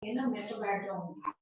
ये ना मैं तो बैठ जाऊंगी।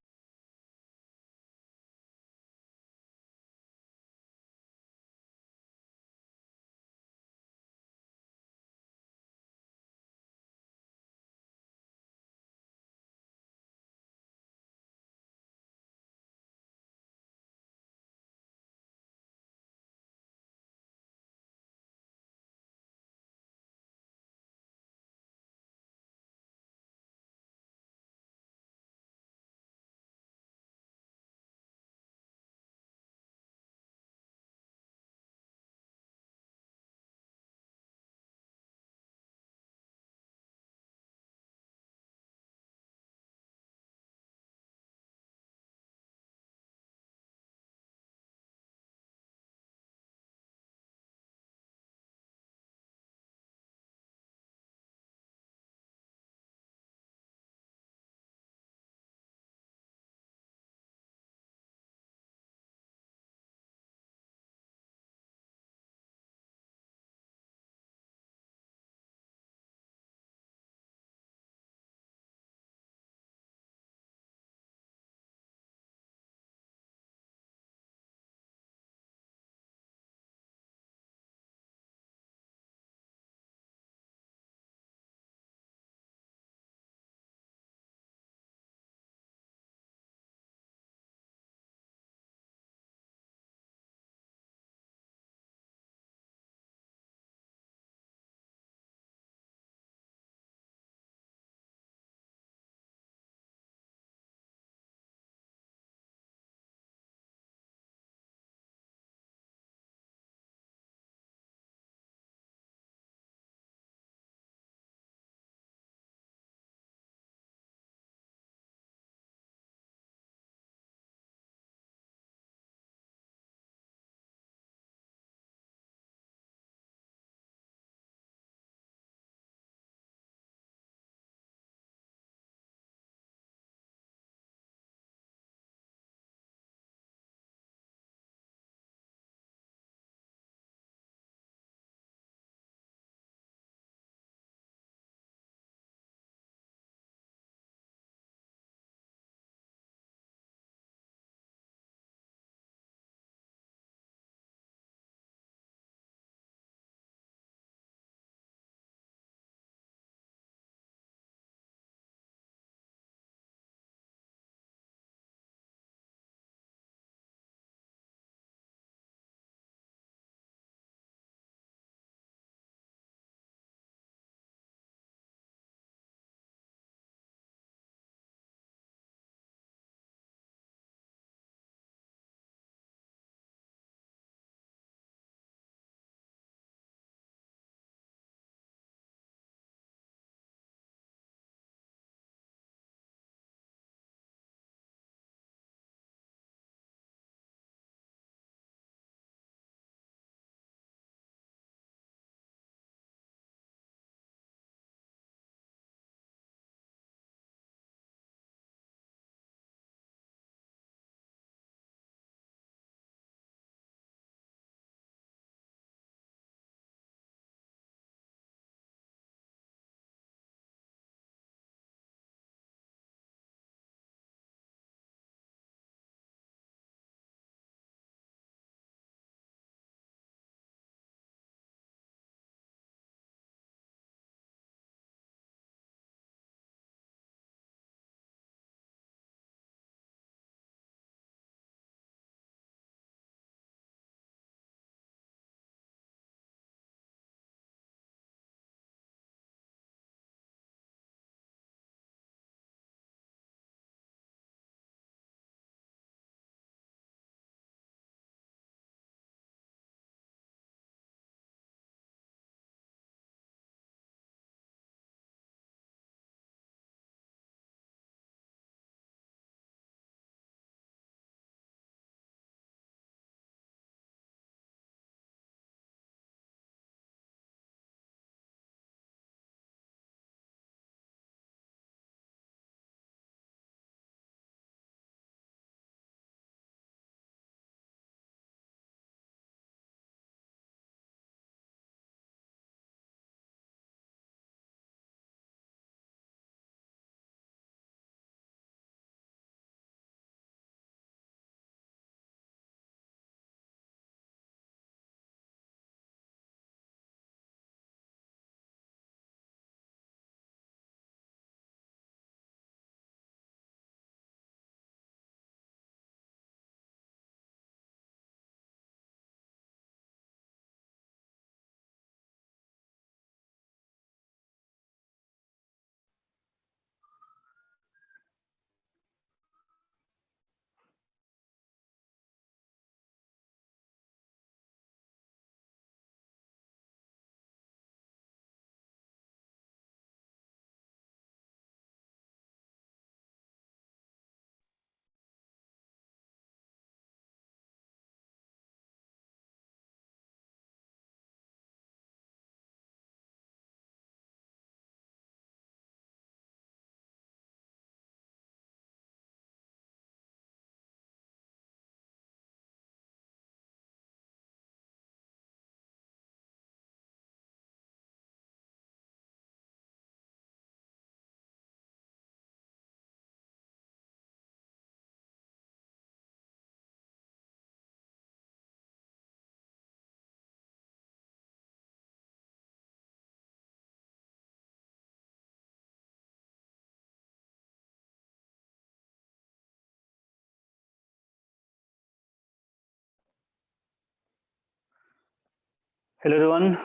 Hello everyone,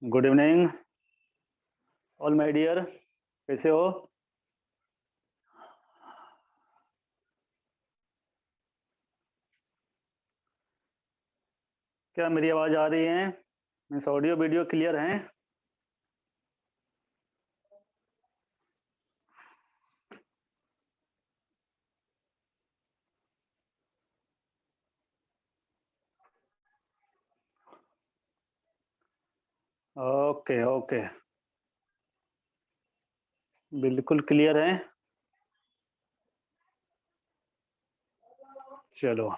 good evening all my dear. कैसे हो? क्या मेरी आवाज़ आ रही है? मीन्स ऑडियो वीडियो क्लियर हैं? ओके ओके, बिल्कुल क्लियर है। चलो,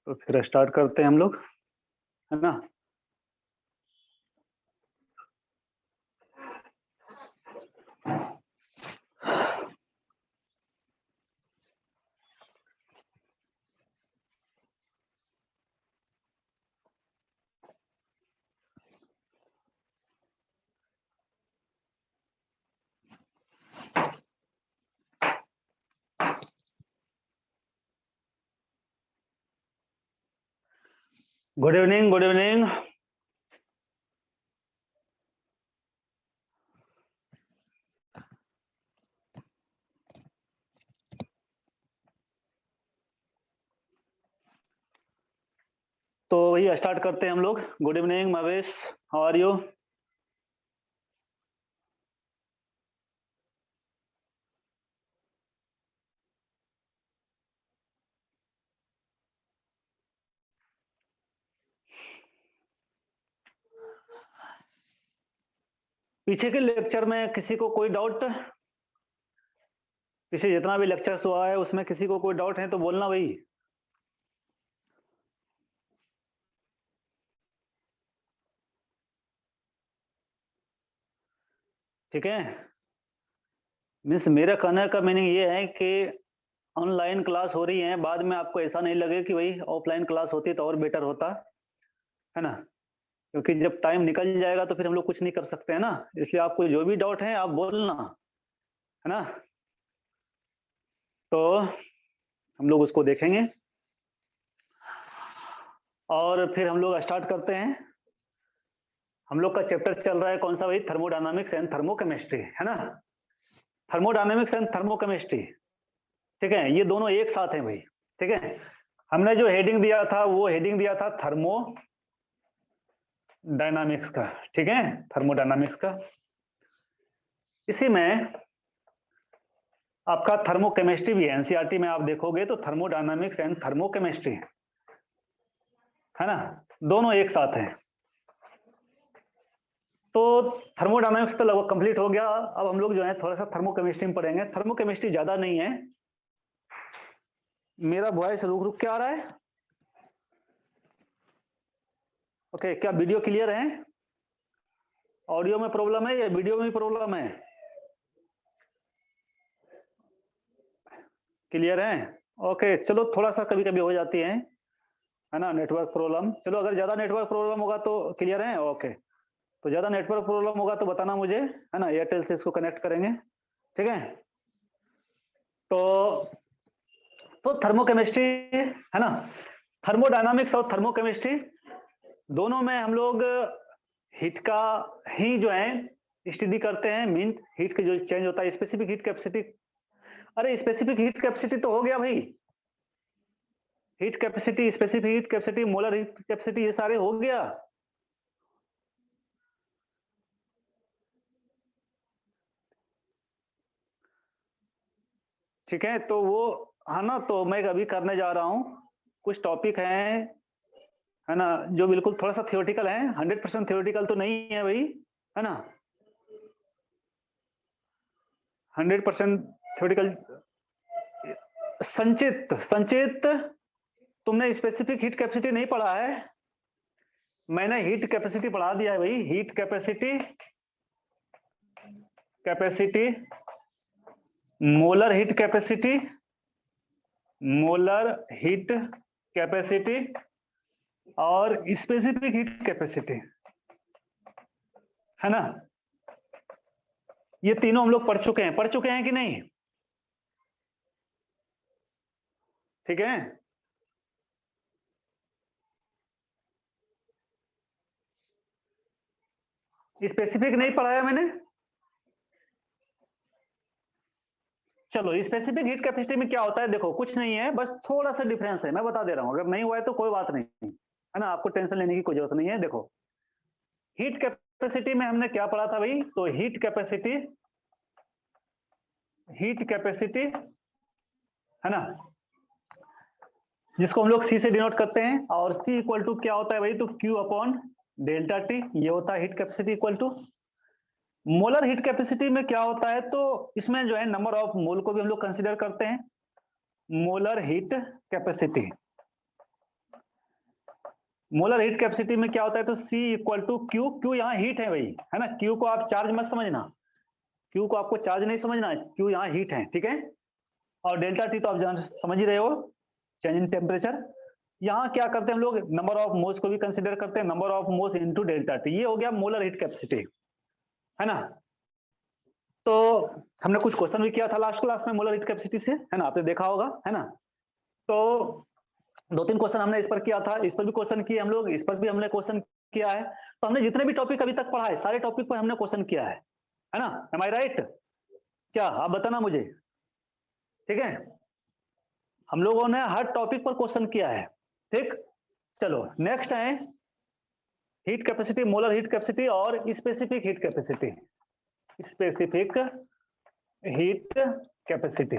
तो फिर स्टार्ट करते हैं हम लोग, है ना। Good evening, good evening. तो वही स्टार्ट करते हैं हम लोग। गुड इवनिंग मवेश, हाउ आर यू? पीछे के लेक्चर में किसी को कोई डाउट? पीछे जितना भी लेक्चर्स हुआ है उसमें किसी को कोई डाउट है तो बोलना भाई। ठीक है। मीन्स मेरा कहने का मीनिंग ये है कि ऑनलाइन क्लास हो रही है, बाद में आपको ऐसा नहीं लगे कि भाई ऑफलाइन क्लास होती तो और बेटर होता, है ना। क्योंकि जब टाइम निकल जाएगा तो फिर हम लोग कुछ नहीं कर सकते हैं ना। इसलिए आपको जो भी डाउट है आप बोलना, है ना। तो हम लोग उसको देखेंगे और फिर हम लोग स्टार्ट करते हैं। हम लोग का चैप्टर चल रहा है कौन सा भाई? थर्मोडायनामिक्स एंड थर्मोकेमिस्ट्री, है ना। थर्मोडायनामिक्स एंड थर्मोकेमिस्ट्री, ठीक है। ये दोनों एक साथ हैं भाई, ठीक है। हमने जो हेडिंग दिया था वो हेडिंग दिया था थर्मो डायनामिक्स का, ठीक है, थर्मोडायनामिक्स का। इसी में आपका थर्मोकेमिस्ट्री भी है। एनसीईआरटी में आप देखोगे तो थर्मोडायनामिक्स एंड थर्मोकेमिस्ट्री, है ना, दोनों एक साथ हैं। तो थर्मोडायनामिक्स तो लगभग कंप्लीट हो गया। अब हम लोग जो है थोड़ा सा थर्मोकेमिस्ट्री में पढ़ेंगे। थर्मोकेमिस्ट्री ज्यादा नहीं है। मेरा वॉइस रुक रुक के आ रहा है? ओके, क्या वीडियो क्लियर है? ऑडियो में प्रॉब्लम है या वीडियो में प्रॉब्लम है? क्लियर है? ओके, चलो थोड़ा सा कभी कभी हो जाती है ना, नेटवर्क प्रॉब्लम। चलो, अगर ज्यादा नेटवर्क प्रॉब्लम होगा तो क्लियर है, ओके। तो ज्यादा नेटवर्क प्रॉब्लम होगा तो बताना मुझे, है ना। एयरटेल से इसको कनेक्ट करेंगे, ठीक है। तो थर्मोकेमिस्ट्री, है ना, थर्मोडायनामिक्स और थर्मोकेमिस्ट्री दोनों में हम लोग हीट का ही जो है स्टडी करते हैं। मीन हीट का जो चेंज होता है, स्पेसिफिक हीट कैपेसिटी। अरे स्पेसिफिक हीट कैपेसिटी तो हो गया भाई। Heat capacity, specific heat capacity, molar heat capacity, ये सारे हो गया। ठीक है, तो वो, है ना, तो मैं अभी करने जा रहा हूँ। कुछ टॉपिक हैं, है ना, जो बिल्कुल थोड़ा सा थियोरटिकल है। 100% थियोरटिकल तो नहीं है भाई, है ना। 100% थियोरटिकल। संचित संचित, तुमने स्पेसिफिक हीट कैपेसिटी नहीं पढ़ा है। मैंने हीट कैपेसिटी पढ़ा दिया है भाई। Heat capacity, capacity, molar heat capacity, molar heat capacity और स्पेसिफिक हीट कैपेसिटी, है ना। ये तीनों हम लोग पढ़ चुके हैं कि नहीं? ठीक है। स्पेसिफिक नहीं पढ़ाया मैंने। चलो, स्पेसिफिक हीट कैपेसिटी में क्या होता है, देखो कुछ नहीं है, बस थोड़ा सा डिफरेंस है, मैं बता दे रहा हूं, अगर नहीं हुआ है तो कोई बात नहीं है ना, आपको टेंशन लेने की कोई जरूरत नहीं है। देखो, हीट कैपेसिटी में हमने क्या पढ़ा था भाई, तो हीट कैपेसिटी है ना, जिसको हम लोग सी से डिनोट करते हैं, और सी इक्वल टू क्या होता है भाई, तो क्यू अपॉन डेल्टा टी, ये होता है heat capacity equal to. Molar heat capacity में क्या होता है, तो इसमें जो है नंबर ऑफ मोल को भी हम लोग कंसीडर करते हैं। Molar heat capacity, molar heat capacity में क्या होता है, तो C equal to Q, Q यहाँ हीट है भाई, है ना, क्यू को आप चार्ज मत समझना, क्यू को आपको चार्ज नहीं समझना है, क्यू यहाँ हीट है, ठीक है। और डेल्टा टी तो आप समझ ही रहे हो, चेंज इन टेम्परेचर। यहाँ क्या करते हैं हम लोग, नंबर ऑफ मोल्स को भी कंसीडर करते हैं, number of moles into delta T, ये हो गया मोलर हीट कैपेसिटी, है ना। तो हमने कुछ क्वेश्चन भी किया था लास्ट क्लास में मोलर हीट कैपेसिटी से, है ना, आपने देखा होगा, है ना। तो 2-3 क्वेश्चन हमने इस पर किया था, इस पर भी क्वेश्चन किए हम लोग, इस पर भी हमने क्वेश्चन किया है। तो हमने जितने भी टॉपिक अभी तक पढ़ा है, सारे टॉपिक पर हमने क्वेश्चन किया है ना, एम आई राइट? क्या आप बताना मुझे, ठीक है। हम लोगों ने हर टॉपिक पर क्वेश्चन किया है, ठीक। चलो नेक्स्ट है heat capacity, molar heat capacity और specific heat capacity. Specific heat capacity,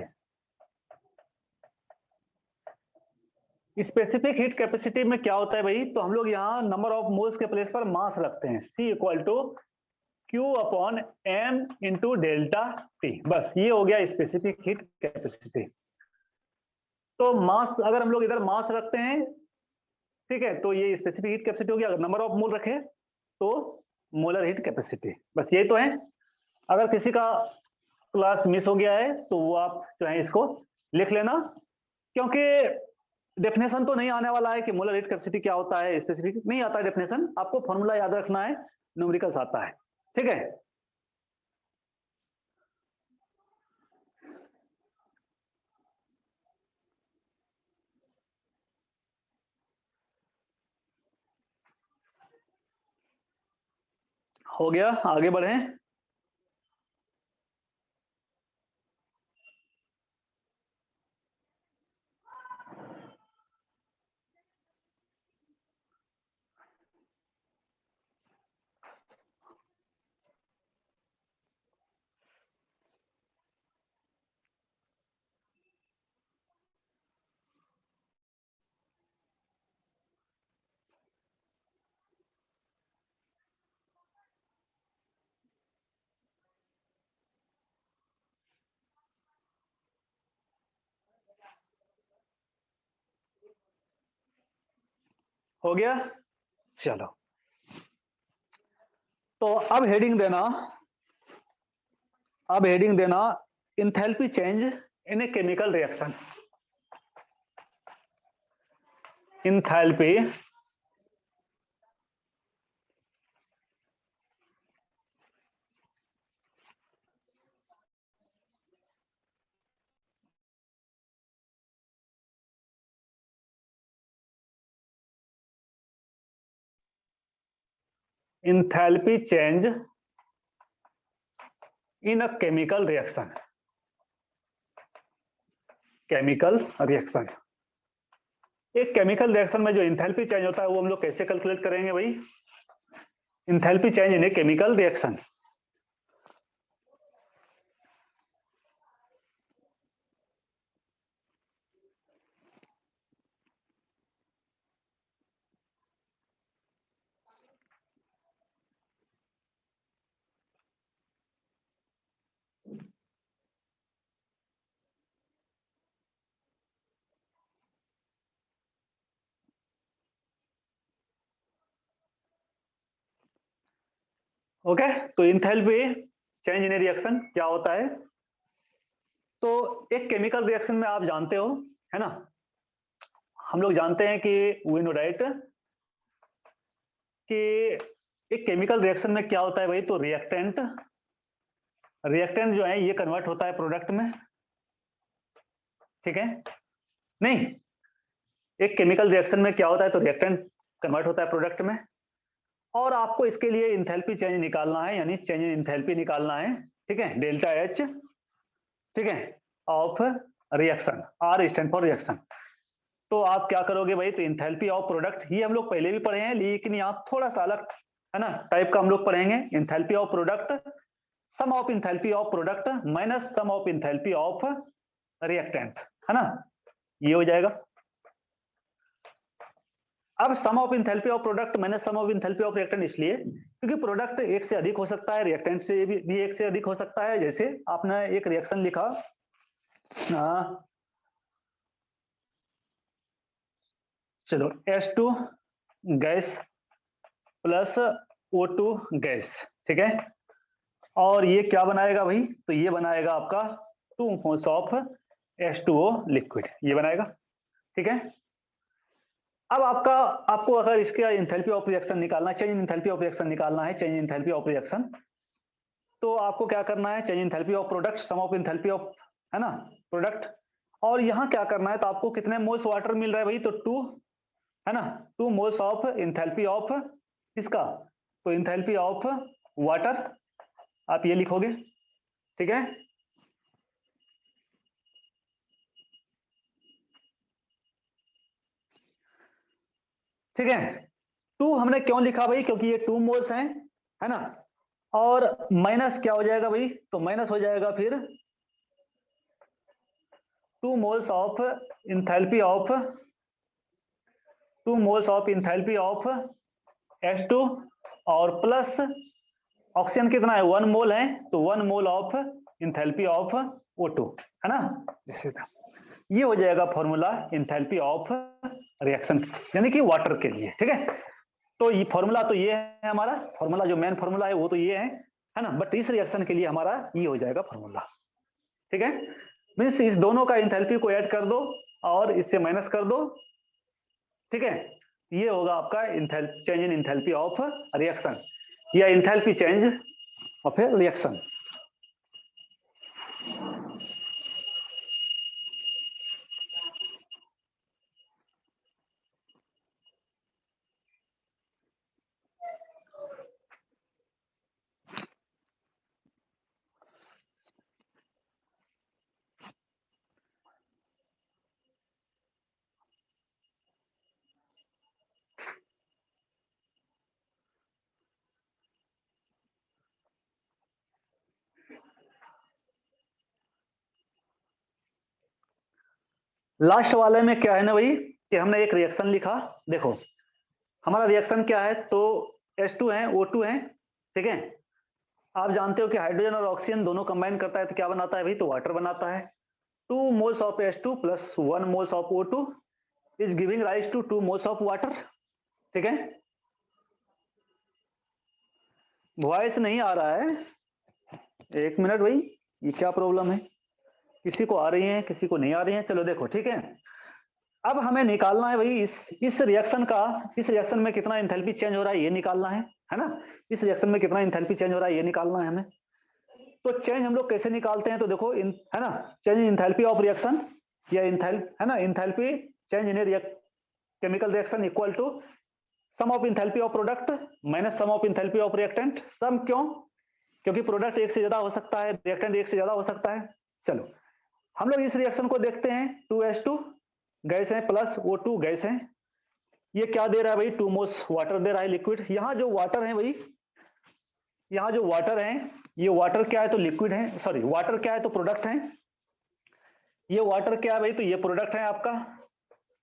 specific heat capacity में क्या होता है भाई, तो हम लोग यहाँ नंबर ऑफ मोल्स के प्लेस पर मास रखते हैं, C equal to Q upon M into delta T, बस ये हो गया स्पेसिफिक हीट कैपेसिटी। तो मास अगर हम लोग इधर मास रखते हैं, ठीक है, तो ये स्पेसिफिक हीट कैपेसिटी हो गया, अगर नंबर ऑफ मोल रखे तो मोलर हीट कैपेसिटी, बस यही तो है। अगर किसी का क्लास मिस हो गया है तो वो आप जो है इसको लिख लेना, क्योंकि डेफिनेशन तो नहीं आने वाला है कि मोलर हीट कैपेसिटी क्या होता है, स्पेसिफिक नहीं आता है डेफिनेशन, आपको फॉर्मूला याद रखना है, न्यूमेरिकल्स आता है, ठीक है। हो गया, आगे बढ़े। हो गया, चलो। तो अब हेडिंग देना, अब हेडिंग देना enthalpy change in a chemical reaction. Enthalpy enthalpy change in a chemical reaction, chemical reaction. एक केमिकल रिएक्शन में जो इंथैल्पी चेंज होता है वो हम लोग कैसे कैलकुलेट करेंगे भाई, enthalpy change in a chemical reaction. Okay, तो enthalpy change in a reaction क्या होता है, तो एक केमिकल रिएक्शन में आप जानते हो, है ना, हम लोग जानते हैं कि वी नो राइट कि एक केमिकल रिएक्शन में क्या होता है भाई, तो रिएक्टेंट, रिएक्टेंट जो है ये कन्वर्ट होता है प्रोडक्ट में, ठीक है। नहीं, एक केमिकल रिएक्शन में क्या होता है, तो रिएक्टेंट कन्वर्ट होता है प्रोडक्ट में, और आपको इसके लिए इंथैल्पी चेंज निकालना है, यानी चेंज इन इंथैल्पी निकालना है, ठीक है, डेल्टा एच, ठीक है, of reaction, R stand for reaction. तो आप क्या करोगे भाई, तो इंथैल्पी ऑफ प्रोडक्ट, ये हम लोग पहले भी पढ़े हैं, लेकिन यहाँ थोड़ा सा अलग है ना टाइप का हम लोग पढ़ेंगे। Enthalpy of product, sum of enthalpy of product minus sum of enthalpy of reactant, है ना, ये हो जाएगा। अब sum of enthalpy of product minus sum of enthalpy of reactant इसलिए क्योंकि प्रोडक्ट एक से अधिक हो सकता है, रिएक्टेंट से भी एक से अधिक हो सकता है। जैसे आपने एक रिएक्शन लिखा, चलो H2 gas plus O2 gas, ठीक है, और ये क्या बनाएगा भाई, तो ये बनाएगा आपका 2 मोल्स ऑफ H2O लिक्विड, ये बनाएगा, ठीक है। अब आपको अगर इसका इंथैल्पी ऑफ रिएक्शन निकालना है, change in enthalpy of reaction निकालना है, change in enthalpy of reaction, तो आपको क्या करना है, change in enthalpy of product, sum of enthalpy of, है ना, प्रोडक्ट, और यहाँ क्या करना है, तो आपको कितने मोल्स वाटर मिल रहा है भाई, तो 2, है ना, 2 मोल्स ऑफ इंथैल्पी ऑफ इसका, तो इंथैल्पी ऑफ वाटर आप ये लिखोगे, ठीक है। ठीक है, 2 हमने क्यों लिखा भाई, क्योंकि ये 2 मोल्स हैं, है ना, और माइनस क्या हो जाएगा भाई, तो माइनस हो जाएगा फिर 2 moles of enthalpy of, 2 moles of enthalpy of H2 और प्लस ऑक्सीजन कितना है, 1 मोल है, तो 1 mole of enthalpy of O2, है ना, ये हो जाएगा फॉर्मूला इंथैल्पी ऑफ रिएक्शन, यानी कि वाटर के लिए, ठीक है। तो ये फॉर्मूला तो ये है हमारा, फॉर्मूला जो मेन फॉर्मूला है वो तो ये है ना, बट इस रिएक्शन के लिए हमारा ये हो जाएगा फॉर्मूला, ठीक है। मीन्स इस दोनों का इंथैल्पी को ऐड कर दो और इससे माइनस कर दो, ठीक है, ये होगा आपका change in enthalpy of reaction या enthalpy change of a reaction. Last वाले में क्या है ना भाई, कि हमने एक रिएक्शन लिखा, देखो हमारा रिएक्शन क्या है, तो H2 है, O2 है, ठीक है। आप जानते हो कि हाइड्रोजन और ऑक्सीजन दोनों कंबाइन करता है तो क्या बनाता है भाई, तो वाटर बनाता है। 2 moles of H2 plus 1 moles of O2 is giving rise to 2 moles of water, ठीक है। वॉइस नहीं आ रहा है, एक मिनट भाई, ये क्या प्रॉब्लम है, किसी को आ रही है किसी को नहीं आ रही है, चलो देखो, ठीक है। अब हमें निकालना है भाई इस रिएक्शन का, इस रिएक्शन में कितना इंथैल्पी चेंज हो रहा है ये निकालना है ना, इस रिएक्शन में कितना इंथैल्पी चेंज हो रहा है ये निकालना है हमें। तो चेंज हम लोग कैसे निकालते हैं, तो देखो है ना, change in enthalpy of reaction या है ना, enthalpy change in chemical reaction equal to sum of enthalpy of product minus sum of enthalpy of reactant. Sum क्यों, क्योंकि प्रोडक्ट एक से ज्यादा हो सकता है, रिएक्टेंट एक से ज्यादा हो सकता है। चलो हम लोग इस रिएक्शन को देखते हैं, 2H2 गैस है प्लस O2 गैस है, ये क्या दे रहा है भाई, 2 मोल्स वाटर दे रहा है लिक्विड। यहाँ जो वाटर है भाई, यहाँ जो वाटर है, ये वाटर क्या है, तो लिक्विड है, सॉरी वाटर क्या है, तो प्रोडक्ट है, ये वाटर क्या है भाई, तो ये प्रोडक्ट है आपका,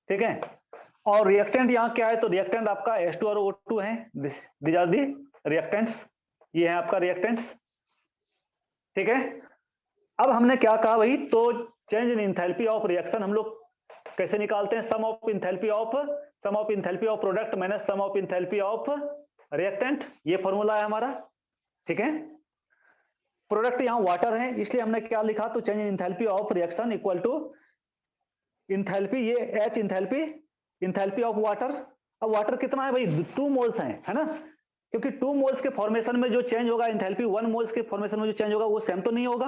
ठीक है। और रिएक्टेंट यहाँ क्या है, तो रिएक्टेंट आपका H2 और O2 है, दीज आर दी रिएक्टेंट्स, ये है आपका रिएक्टेंट्स, ठीक है। अब हमने क्या कहा भाई, तो change in enthalpy of reaction हम लोग कैसे निकालते हैं, sum of enthalpy of product minus sum of enthalpy of reactant, ये फॉर्मूला है हमारा, ठीक है। प्रोडक्ट यहाँ वाटर है इसलिए हमने क्या लिखा, तो change in enthalpy of reaction equal to enthalpy, ये H इंथैल्पी ऑफ वाटर। अब वाटर कितना है भाई, 2 मोल्स है ना, क्योंकि 2 मोल्स के फॉर्मेशन में जो चेंज होगा इंथैल्पी 1 मोल्स के फॉर्मेशन में जो चेंज होगा वो सेम तो नहीं होगा,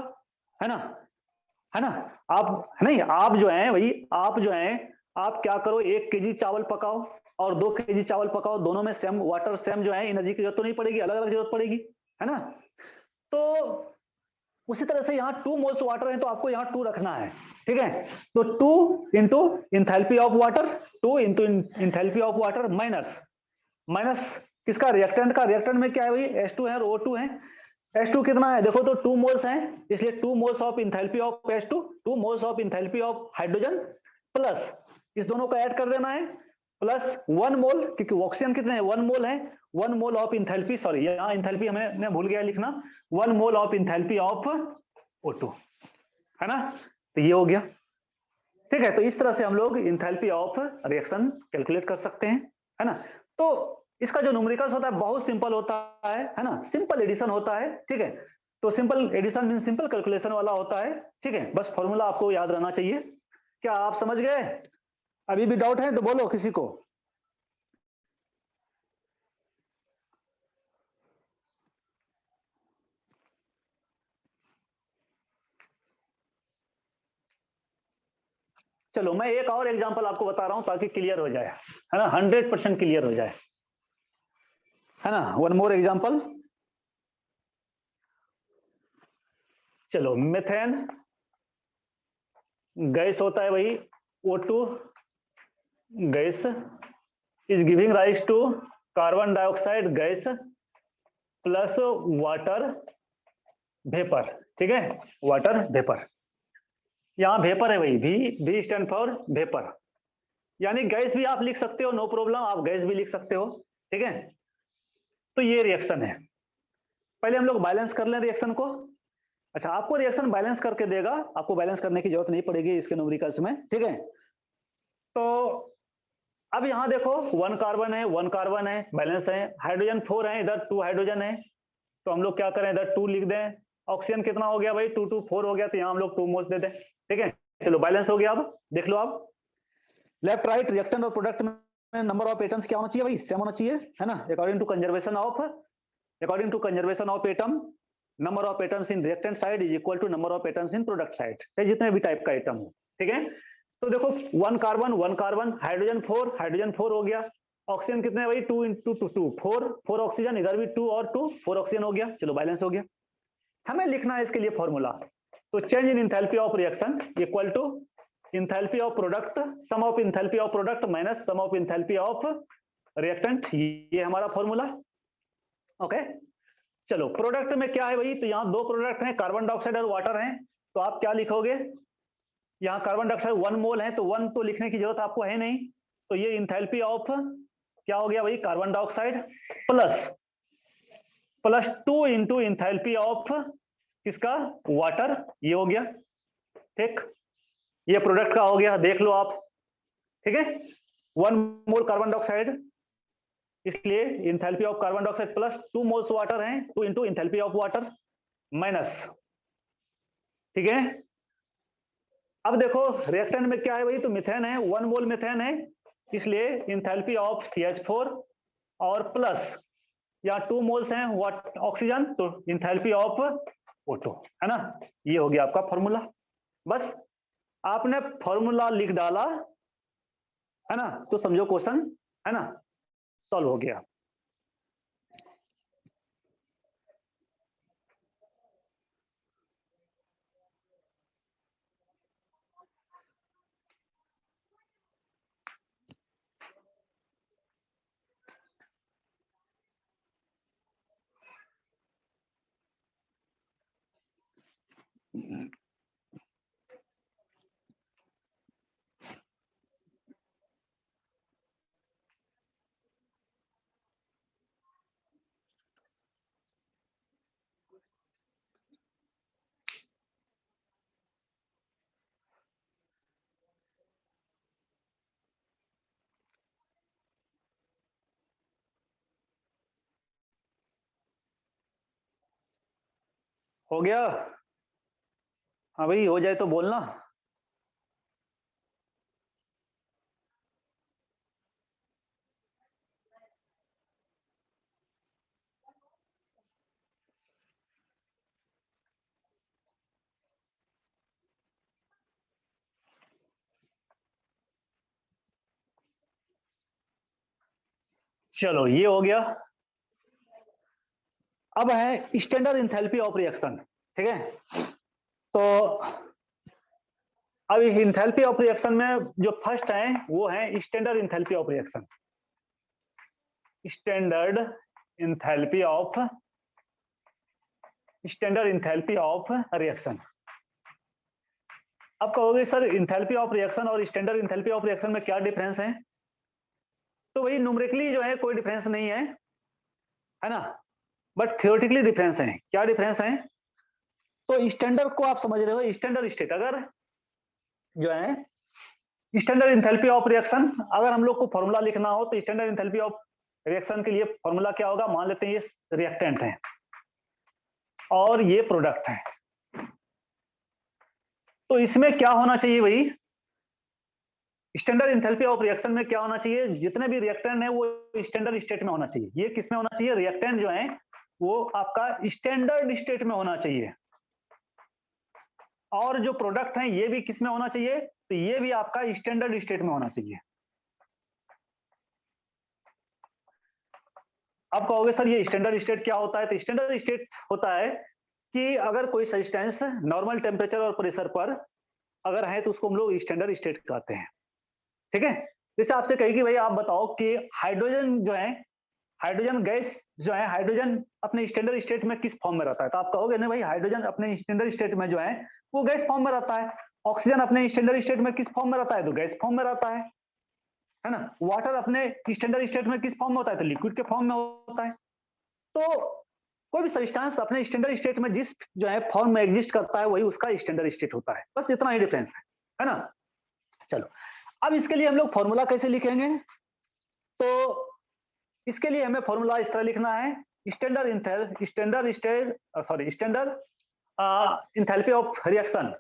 है ना, आप नहीं, आप जो है भाई, आप जो है आप क्या करो, 1 kg चावल पकाओ और 2 kg चावल पकाओ, दोनों में सेम वाटर, सेम जो है एनर्जी की जरूरत तो नहीं पड़ेगी, अलग अलग जरूरत पड़ेगी, है ना। तो उसी तरह से यहाँ 2 मोल्स वाटर है तो आपको यहाँ 2 रखना है, ठीक है। तो 2 into enthalpy of water, 2 into enthalpy of water minus, minus किसका, रिएक्टेंट का। रिएक्टेंट में क्या है भाई, H2 है और O2 है। H2 कितना है देखो तो 2 मोल्स है, इसलिए 2 moles of enthalpy of H2, 2 moles of enthalpy of hydrogen, plus इस दोनों को ऐड कर देना है, प्लस 1 मोल, क्योंकि ऑक्सीजन कितने हैं, 1 मोल है, 1 मोल ऑफ इंथैल्पी, सॉरी यहाँ इंथैल्पी हमें मैं भूल गया लिखना, 1 mole of enthalpy of O2, है ना। तो ये हो गया, ठीक है। तो इस तरह से हम लोग इंथैल्पी ऑफ रिएक्शन कैलकुलेट कर सकते हैं, है ना। तो इसका जो न्यूमेरिकल्स होता है बहुत सिंपल होता है ना, सिंपल एडिशन होता है, ठीक है। तो simple addition mean simple calculation वाला होता है, ठीक है। बस फॉर्मूला आपको याद रहना चाहिए। क्या आप समझ गए? अभी भी डाउट है तो बोलो किसी को। चलो मैं एक और एग्जांपल आपको बता रहा हूं ताकि क्लियर हो जाए, है ना, 100% क्लियर हो जाए, है ना। वन मोर एग्जांपल, चलो मेथेन गैस होता है भाई, O2 gas is giving rise to carbon dioxide gas plus water vapour, ठीक है, वाटर वेपर। यहाँ वेपर है भाई, वी स्टैंड फॉर वेपर, यानी गैस भी आप लिख सकते हो, नो प्रॉब्लम, आप गैस भी लिख सकते हो, ठीक है। तो ये रिएक्शन है, पहले हम लोग बैलेंस कर लें रिएक्शन को। अच्छा, आपको रिएक्शन बैलेंस करके देगा, आपको बैलेंस करने की जरूरत नहीं पड़ेगी इसके न्यूमेरिकल्स में, ठीक है। तो अब यहाँ देखो 1 कार्बन है, 1 कार्बन है, बैलेंस है, हाइड्रोजन 4 है, इधर 2 हाइड्रोजन है, तो हम लोग क्या करें, इधर 2 लिख दें। ऑक्सीजन कितना हो गया भाई, 2 2 4 हो गया, तो यहाँ हम लोग 2 मोल्स दे दें, ठीक है। चलो बैलेंस हो गया, अब देख लो आप लेफ्ट राइट रिएक्टेंट और प्रोडक्ट में नंबर ऑफ एटम्स क्या होना चाहिए भाई, सेम होना चाहिए, है ना। According to conservation of atom, number of atoms in reactant side is equal to number of atoms in product side, चाहे जितने भी टाइप का एटम हो, ठीक है। तो देखो 1 कार्बन 1 कार्बन, हाइड्रोजन 4 हो गया, ऑक्सीजन कितने भाई 2 इंटू 2 2 4 4 ऑक्सीजन, इधर भी 2 और 2 4 ऑक्सीजन हो गया, चलो बैलेंस हो गया। हमें लिखना है इसके लिए फॉर्मूला, तो change in enthalpy of reaction equal to enthalpy of product, sum of enthalpy of product minus sum of enthalpy of reactant, ये हमारा फॉर्मूला, ओके। चलो प्रोडक्ट में क्या है भाई, तो यहाँ 2 प्रोडक्ट हैं, कार्बन डाइऑक्साइड और वाटर हैं, तो आप क्या लिखोगे, यहाँ कार्बन डाइऑक्साइड 1 मोल है, तो 1 तो लिखने की जरूरत आपको है नहीं, तो ये इंथैल्पी ऑफ क्या हो गया भाई, carbon dioxide plus plus 2 into enthalpy of किसका, वाटर, ये हो गया, ठीक। ये प्रोडक्ट का हो गया, देख लो आप, ठीक है। 1 मोल कार्बन डाइऑक्साइड, इसलिए enthalpy of carbon dioxide plus 2 moles water हैं, 2 into enthalpy of water minus, ठीक है। अब देखो रिएक्टेंट में क्या है भाई, तो मिथेन है, 1 मोल मिथेन है, इसलिए इंथैल्पी ऑफ CH4 और प्लस यहाँ 2 मोल्स हैं वाट ऑक्सीजन, तो इंथैल्पी ऑफ O2, है ना। ये हो गया आपका फॉर्मूला, बस आपने फॉर्मूला लिख डाला, है ना, तो समझो क्वेश्चन, है ना, सॉल्व हो गया। हो गया, हाँ भाई हो जाए तो बोलना। चलो ये हो गया। अब है स्टैंडर्ड इंथैल्पी ऑफ रिएक्शन, ठीक है। तो अब इस इंथैल्पी ऑफ रिएक्शन में जो फर्स्ट है वो है standard enthalpy of reaction. Standard enthalpy of reaction. अब कहोगे सर इंथैल्पी ऑफ रिएक्शन और स्टैंडर्ड इंथैल्पी ऑफ रिएक्शन में क्या डिफरेंस है? तो वही न्यूमेरिकली जो है कोई डिफरेंस नहीं है ना, बट थियोरेटिकली डिफरेंस है। क्या डिफरेंस है? तो स्टैंडर्ड को आप समझ रहे हो, स्टैंडर्ड स्टेट अगर जो है स्टैंडर्ड इंथैल्पी ऑफ रिएक्शन, अगर हम लोग को फॉर्मूला लिखना हो तो स्टैंडर्ड इंथैल्पी ऑफ रिएक्शन के लिए फॉर्मूला क्या होगा? मान लेते हैं ये रिएक्टेंट है और ये प्रोडक्ट है, तो इसमें क्या होना चाहिए भाई? स्टैंडर्ड इंथैल्पी ऑफ रिएक्शन में क्या होना चाहिए? जितने भी रिएक्टेंट है वो स्टैंडर्ड स्टेट में होना चाहिए। ये किस में होना चाहिए? रिएक्टेंट जो है वो आपका स्टैंडर्ड स्टेट में होना चाहिए, और जो प्रोडक्ट है ये भी किस में होना चाहिए? तो ये भी आपका स्टैंडर्ड स्टेट में होना चाहिए। आप कहोगे सर ये स्टैंडर्ड स्टेट क्या होता है? तो स्टैंडर्ड स्टेट होता है कि अगर कोई सब्सटेंस नॉर्मल टेम्परेचर और प्रेशर पर अगर है तो उसको हम लोग स्टैंडर्ड स्टेट कहते हैं, ठीक है। जैसे आपसे कही कि भाई आप बताओ कि हाइड्रोजन जो है, हाइड्रोजन गैस जो है, हाइड्रोजन अपने स्टैंडर्ड स्टेट में किस फॉर्म में रहता है? तो आप कहोगे ना भाई हाइड्रोजन अपने स्टैंडर्ड स्टेट में जो है वो गैस फॉर्म में रहता है। ऑक्सीजन अपने स्टैंडर्ड स्टेट में किस फॉर्म में रहता है? तो गैस फॉर्म में रहता है ना। वाटर अपने स्टैंडर्ड स्टेट में किस फॉर्म में होता है? तो लिक्विड के फॉर्म में होता है। तो कोई भी सब्सटेंस अपने स्टैंडर्ड स्टेट में जिस जो है फॉर्म में एग्जिस्ट करता है वही उसका स्टैंडर्ड स्टेट होता है। बस इतना ही डिफरेंस है ना। चलो अब इसके लिए हम लोग फॉर्मूला कैसे लिखेंगे? तो इसके लिए हमें फॉर्मूला इस तरह लिखना है, स्टैंडर्ड इंथैल्पी ऑफ रिएक्शन,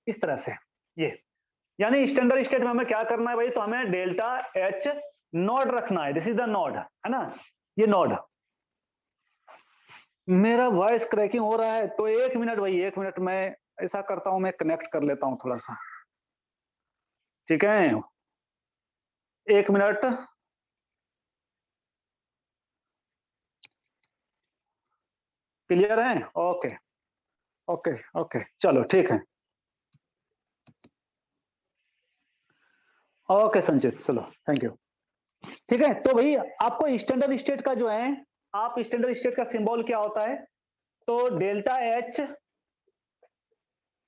इस तरह से। ये यानी स्टैंडर्ड स्टेट में हमें क्या करना है भाई? तो हमें डेल्टा एच नॉड रखना है। दिस इज द नॉड, है ना, ये नॉड। मेरा वॉइस क्रैकिंग हो रहा है तो 1 मिनट भाई, 1 मिनट मैं ऐसा करता हूं, मैं कनेक्ट कर लेता हूं थोड़ा सा, ठीक है। 1 मिनट। क्लियर है? ओके ओके ओके, चलो ठीक है। ओके संचित, चलो थैंक यू। ठीक है, तो भाई आपको स्टैंडर्ड स्टेट का जो है, आप स्टैंडर्ड स्टेट का सिंबल क्या होता है? तो डेल्टा एच,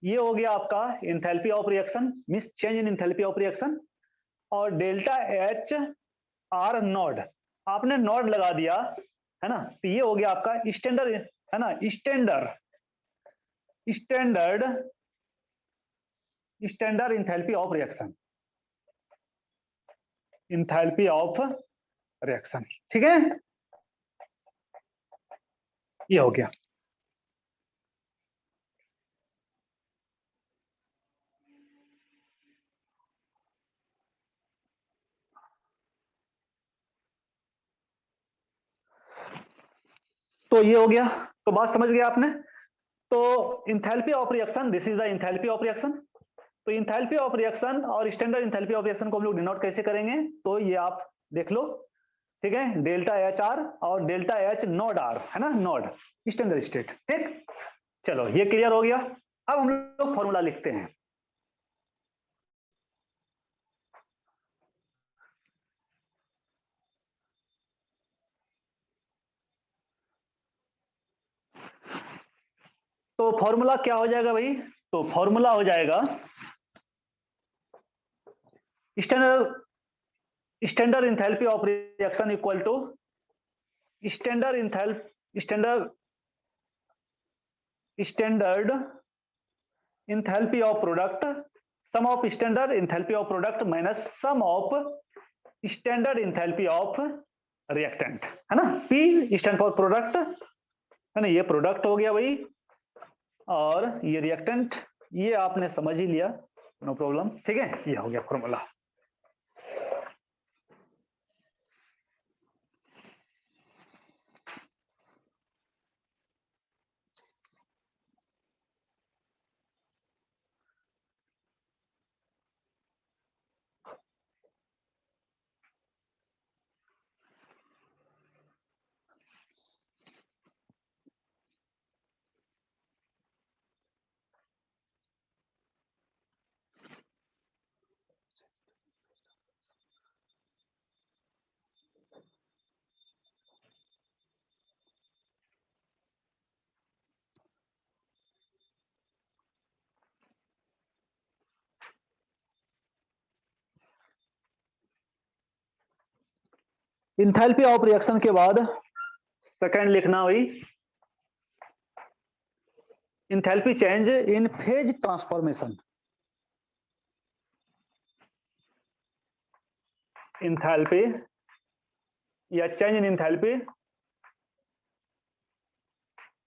ये हो गया आपका enthalpy of reaction, means change in enthalpy of reaction. और डेल्टा एच आर नॉड, आपने नॉड लगा दिया, है ना, तो ये हो गया आपका स्टैंडर्ड, है ना, standard standard enthalpy of reaction, enthalpy of reaction, ठीक है। ये हो गया। तो ये हो गया, तो बात समझ गया आपने। तो enthalpy of reaction, this is the enthalpy of reaction. तो इंथैल्पी ऑफ रिएक्शन और स्टैंडर्ड इंथैल्पी ऑफ रिएक्शन को हम लोग डिनोट कैसे करेंगे? तो ये आप देख लो, ठीक है, डेल्टा एच आर और डेल्टा एच नॉड आर, है ना, नॉड स्टैंडर्ड स्टेट, ठीक। चलो ये क्लियर हो गया। अब हम लोग फॉर्मूला लिखते हैं। तो फॉर्मूला क्या हो जाएगा भाई? तो फॉर्मूला हो जाएगा standard standard enthalpy of reaction equal to standard enthalpy standard standard enthalpy of product, sum of standard enthalpy of product minus sum of standard enthalpy of reactant, है ना। पी स्टैंड फॉर प्रोडक्ट, है ना, ये product हो गया भाई, और ये रिएक्टेंट, ये आपने समझ ही लिया, नो प्रॉब्लम, ठीक है। ये हो गया फॉर्मूला। इंथैल्पी ऑफ रिएक्शन के बाद सेकंड लिखना वही enthalpy change in phase transformation. Enthalpy या change in enthalpy,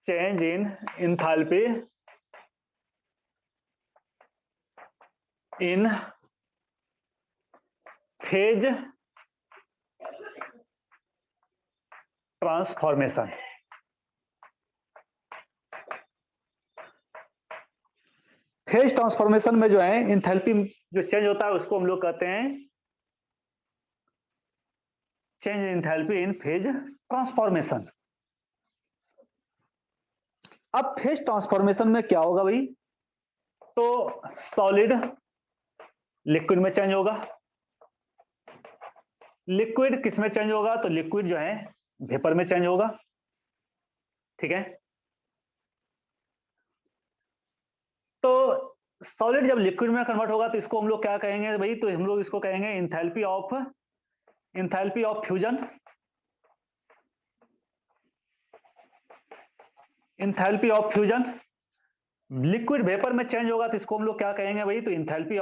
change in enthalpy in phase transformation. Phase transformation में जो है इंथैल्पी जो चेंज होता है उसको हम लोग कहते हैं change in enthalpy in phase transformation. अब फेज ट्रांसफॉर्मेशन में क्या होगा भाई, तो सॉलिड लिक्विड में चेंज होगा। लिक्विड किस में चेंज होगा, तो लिक्विड जो है वेपर में चेंज होगा। ठीक है, तो सॉलिड जब लिक्विड में कन्वर्ट होगा तो इसको हम लोग क्या कहेंगे भाई, तो हम लोग इसको कहेंगे enthalpy of fusion. Enthalpy of fusion, liquid vapour में चेंज होगा तो इसको हम लोग क्या कहेंगे भाई, तो इंथैल्पी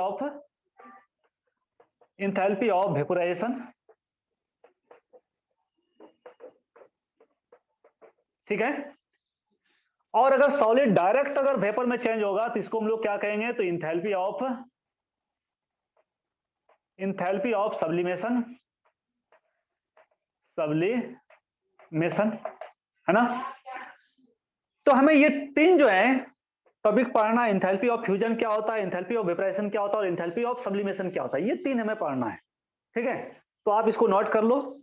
ऑफ वेपोराइजेशन। ठीक है, और अगर सॉलिड डायरेक्ट अगर वेपर में चेंज होगा तो इसको हम लोग क्या कहेंगे, तो इंथैल्पी ऑफ सब्लिमेशन, है ना। तो हमें ये तीन जो है टॉपिक पढ़ना है, इंथैल्पी ऑफ फ्यूजन क्या होता है, इंथैल्पी ऑफ वेपराइजेशन क्या होता है और इंथैल्पी ऑफ सब्लिमेशन क्या होता है, ये तीन हमें पढ़ना है। ठीक है, तो आप इसको नोट कर लो।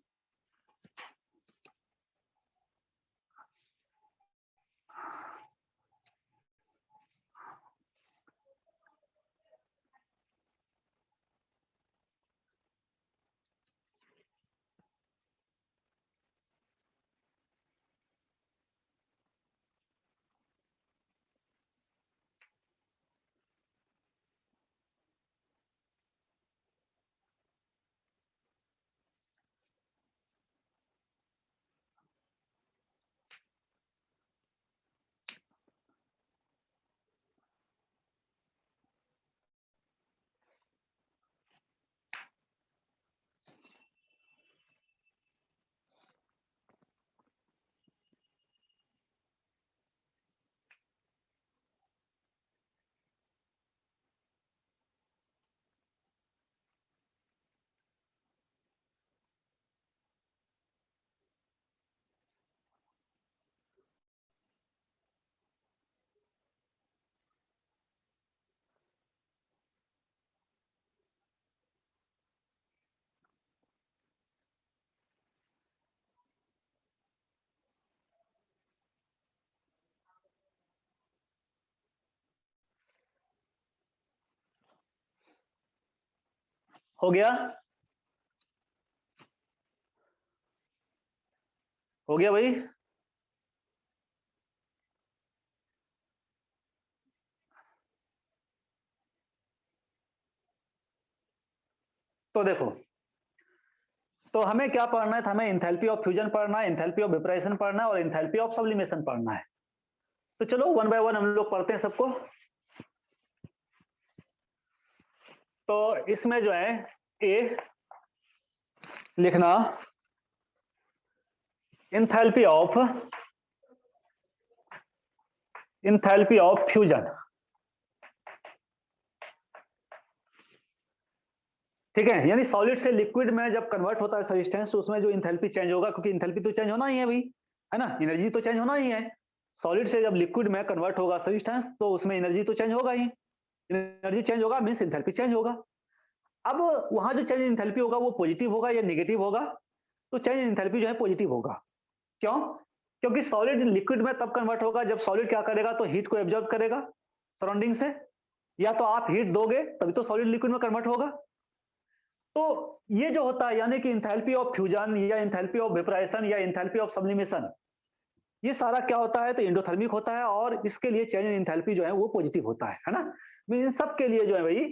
हो गया, हो गया भाई। तो देखो, तो हमें क्या पढ़ना है, हमें इंथैल्पी ऑफ फ्यूजन पढ़ना है, इंथैल्पी ऑफ वेपराइजेशन पढ़ना है और इंथैल्पी ऑफ सब्लिमेशन पढ़ना है। तो चलो वन बाय वन हम लोग पढ़ते हैं सबको। तो इसमें जो है ए लिखना इंथैल्पी ऑफ फ्यूजन। ठीक है, यानी सॉलिड से लिक्विड में जब कन्वर्ट होता है सब्सटेंस तो उसमें जो इंथैल्पी चेंज होगा, क्योंकि इंथैल्पी तो चेंज होना ही है भाई, है ना, एनर्जी तो चेंज होना ही है। सॉलिड से जब लिक्विड में कन्वर्ट होगा सब्सटेंस तो उसमें एनर्जी तो चेंज होगा ही, एनर्जी चेंज होगा मींस इंथैल्पी चेंज होगा। अब वहां जो चेंज इन इंथैल्पी होगा वो पॉजिटिव होगा या नेगेटिव होगा, तो चेंज इन इंथैल्पी जो है पॉजिटिव होगा। क्यों, क्योंकि सॉलिड लिक्विड में तब कन्वर्ट होगा जब सॉलिड क्या करेगा, तो हीट को एब्जॉर्ब करेगा सराउंडिंग से, या तो आप हीट दोगे तभी तो सॉलिड लिक्विड में कन्वर्ट होगा। तो ये जो होता है यानी कि इंथैल्पी ऑफ फ्यूजन या इंथैल्पी ऑफ वेपराइजेशन या इंथैल्पी ऑफ सब्लिमेशन, ये सारा क्या होता है, तो एंडोथर्मिक होता है और इसके लिए चेंज इन इंथैल्पी जो है वो पॉजिटिव होता है ना। इन सब के लिए जो है भाई,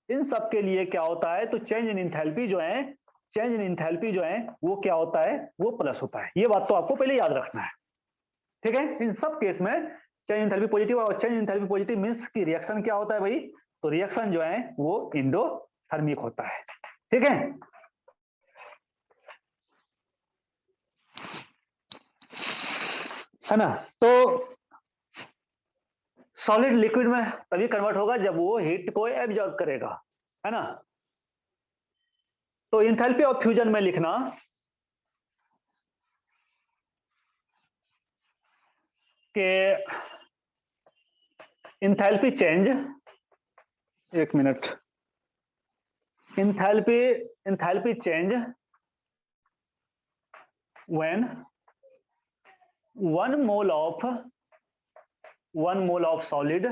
इन सब के लिए क्या होता है, तो चेंज इन इंथैल्पी जो है, चेंज इन इंथैल्पी जो है वो क्या होता है, वो प्लस होता है। ये बात तो आपको पहले याद रखना है, ठीक है। इन सब केस में चेंज इन इंथैल्पी पॉजिटिव, और change in enthalpy positive means कि रिएक्शन क्या होता है भाई, तो रिएक्शन जो है वो एंडोथर्मिक होता है, ठीक है। है ना, तो सॉलिड लिक्विड में तभी कन्वर्ट होगा जब वो हीट को एब्जॉर्ब करेगा, है ना। तो इंथैल्पी ऑफ फ्यूजन में लिखना कि इंथैल्पी चेंज, एक minute, enthalpy change when 1 mole of solid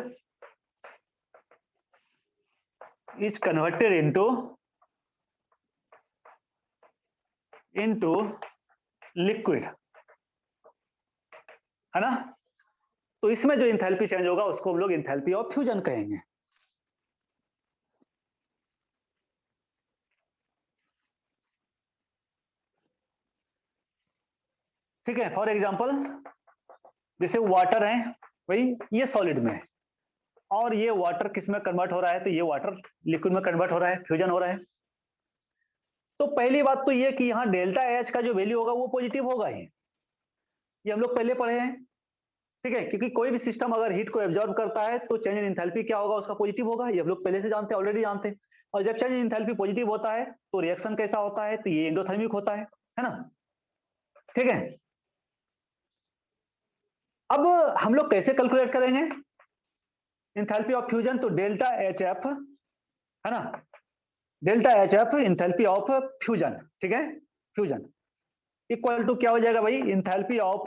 is converted into liquid, है ना। तो इसमें जो इंथैल्पी चेंज होगा उसको हम लोग इंथैल्पी ऑफ फ्यूजन कहेंगे। ठीक है, फॉर एग्जांपल जैसे वाटर है भाई, ये सॉलिड में है और ये वाटर किस में कन्वर्ट हो रहा है, तो ये वाटर लिक्विड में कन्वर्ट हो रहा है, फ्यूजन हो रहा है। तो पहली बात तो ये कि यहाँ डेल्टा एच का जो वैल्यू होगा वो पॉजिटिव होगा ही, ये हम लोग पहले पढ़े हैं, ठीक है। क्योंकि कोई भी सिस्टम अगर हीट को एब्जॉर्ब करता है तो चेंज इन इंथैल्पी क्या होगा, उसका पॉजिटिव होगा, ये हम लोग पहले से जानते हैं, ऑलरेडी जानते हैं। और जब चेंज इन इंथैल्पी पॉजिटिव होता है तो रिएक्शन कैसा होता है, तो ये एंडोथर्मिक होता है ना, ठीक है। अब हम लोग कैसे कैलकुलेट करेंगे इंथैल्पी ऑफ फ्यूजन, तो डेल्टा एच एफ, है ना, delta H F enthalpy of fusion, ठीक है, फ्यूजन इक्वल टू क्या हो जाएगा भाई, enthalpy of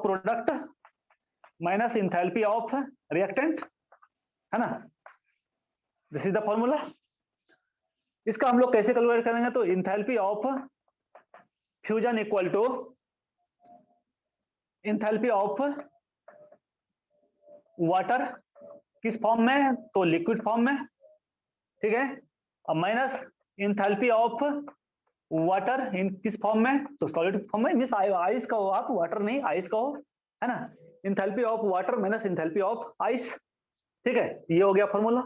product minus enthalpy of reactant, है ना। This is the formula. इसका हम लोग कैसे कैलकुलेट करेंगे, तो enthalpy of fusion equal to enthalpy of water, किस फॉर्म में, तो लिक्विड फॉर्म में, ठीक है, अब minus enthalpy of water in किस फॉर्म में, तो सॉलिड फॉर्म में, मींस आइस का हो आप, वाटर नहीं आइस का हो, है ना। Enthalpy of water minus enthalpy of ice, ठीक है, ये हो गया फॉर्मूला।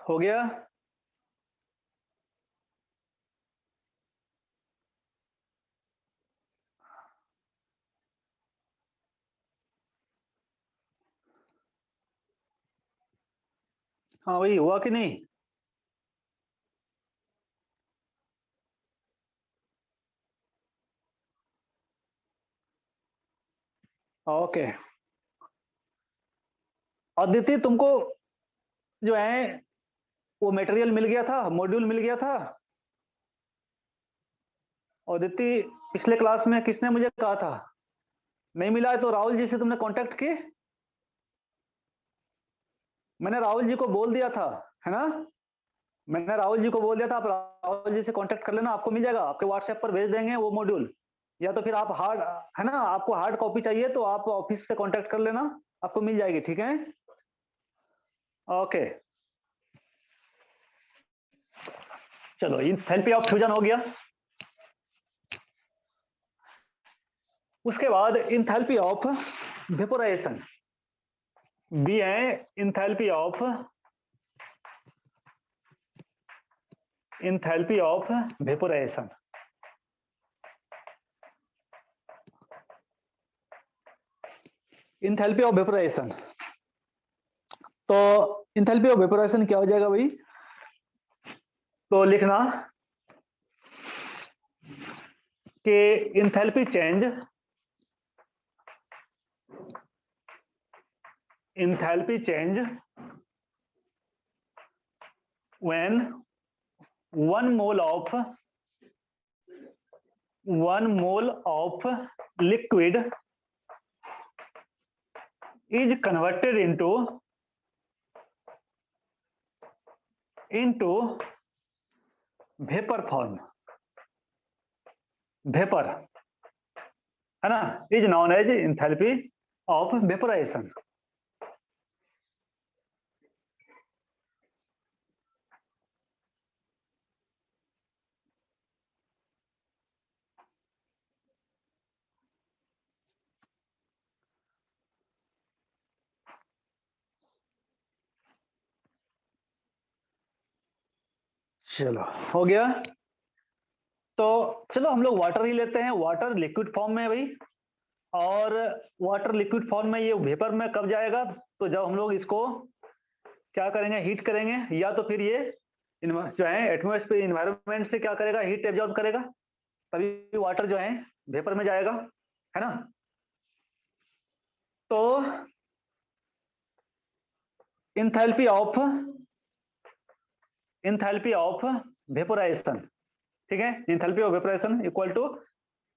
हो गया, हाँ वही हुआ कि नहीं। ओके, अदिति तुमको जो है वो मटेरियल मिल गया था, मॉड्यूल मिल गया था। अदिति पिछले क्लास में किसने मुझे कहा था, नहीं मिला है तो राहुल जी से तुमने कांटेक्ट किए, मैंने राहुल जी को बोल दिया था, है ना, मैंने राहुल जी को बोल दिया था, आप राहुल जी से कांटेक्ट कर लेना, आपको मिल जाएगा, आपके व्हाट्सएप पर भेज देंगे वो मॉड्यूल, या तो फिर आप हार्ड, है ना, आपको हार्ड कॉपी चाहिए तो आप ऑफिस से कांटेक्ट कर लेना, आपको मिल जाएगी, ठीक है। ओके, चलो इंथैल्पी ऑफ फ्यूजन हो गया। उसके बाद इंथैल्पी ऑफ वेपोराइजेशन भी है, enthalpy of vaporisation, enthalpy of vaporisation तो इंथैल्पी ऑफ वेपोराइजेशन क्या हो जाएगा भाई? तो लिखना कि enthalpy change when 1 mole of liquid is converted into vapor form. Vapor है ना, is known as enthalpy of vaporisation. चलो हो गया। तो चलो हम लोग वाटर ही लेते हैं। वाटर लिक्विड फॉर्म में है भाई, और वाटर लिक्विड फॉर्म में ये वेपर में कब जाएगा? तो जब हम लोग इसको क्या करेंगे, हीट करेंगे, या तो फिर ये जो है एटमॉस्फेयर इन्वायरमेंट से क्या करेगा, हीट एब्जॉर्ब करेगा, तभी वाटर जो है वेपर में जाएगा, है ना। तो इंथैल्पी ऑफ वेपोराइजेशन, ठीक है, enthalpy of vaporisation equal to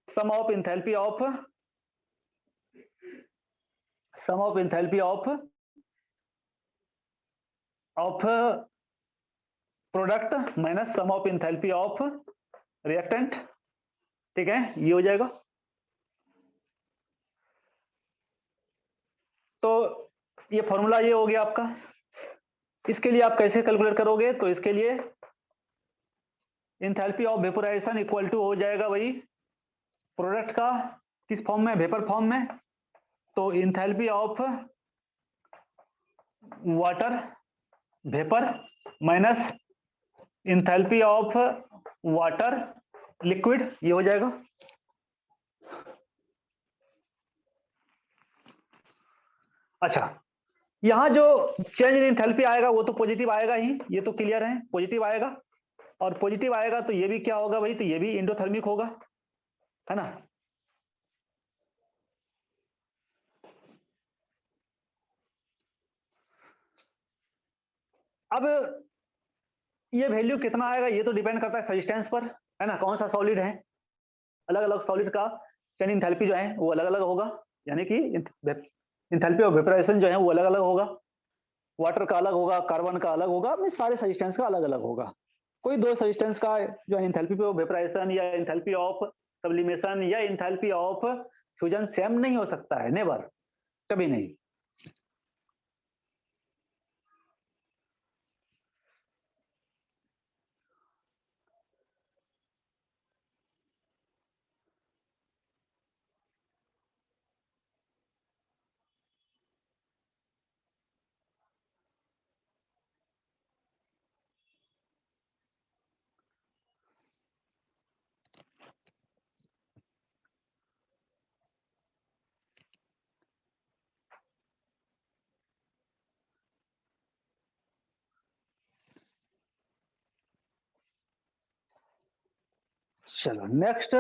sum of enthalpy of product minus sum of enthalpy of reactant, ठीक है, ये हो जाएगा। तो ये फॉर्मूला ये हो गया आपका। इसके लिए आप कैसे कैलकुलेट करोगे? तो इसके लिए enthalpy of vaporisation equal to हो जाएगा वही प्रोडक्ट का किस फॉर्म में, वेपर फॉर्म में। तो enthalpy of water vapour minus enthalpy of water liquid, ये हो जाएगा। अच्छा, यहां जो चेंज इन एंथैल्पी आएगा वो तो पॉजिटिव आएगा ही, ये तो क्लियर है, पॉजिटिव आएगा। और पॉजिटिव आएगा तो ये भी क्या होगा भाई? तो ये भी एंडोथर्मिक होगा, है ना। अब ये वैल्यू कितना आएगा ये तो डिपेंड करता है सजेस्टेंस पर, है ना, कौन सा सॉलिड है। अलग अलग सॉलिड का चेंज एंथैल्पी जो है वो अलग अलग होगा, यानी कि एंथैल्पी ऑफ वेपोराइजेशन जो है वो अलग अलग होगा। वाटर का अलग होगा, कार्बन का अलग होगा, अपने सारे सजेस्टेंस का अलग अलग होगा। कोई दो सजेस्टेंस का जो है एंथैल्पी ऑफ वेपोराइजेशन या एंथैल्पी ऑफ सब्लिमेशन या एंथैल्पी ऑफ फ्यूजन सेम नहीं हो सकता है, नेवर, कभी नहीं। चलो नेक्स्ट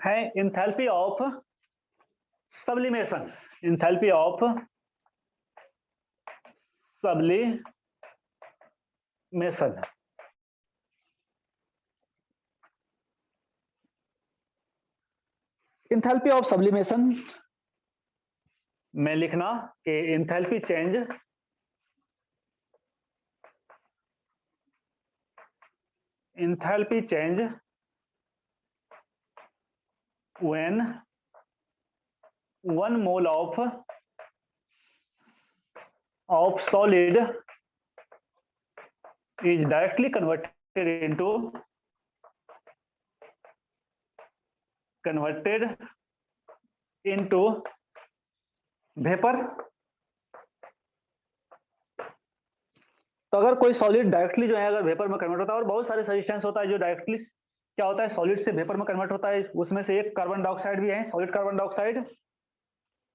है enthalpy of sublimation. Enthalpy of sublimation, enthalpy of sublimation में लिखना कि enthalpy change when 1 mole of solid is directly converted into vapour. तो अगर कोई सॉलिड डायरेक्टली जो है अगर वेपर में कन्वर्ट होता है, और बहुत सारे सजेस्टेंस होता है जो डायरेक्टली क्या होता है सॉलिड से वेपर में कन्वर्ट होता है, उसमें से एक कार्बन डाइऑक्साइड भी है, solid carbon dioxide,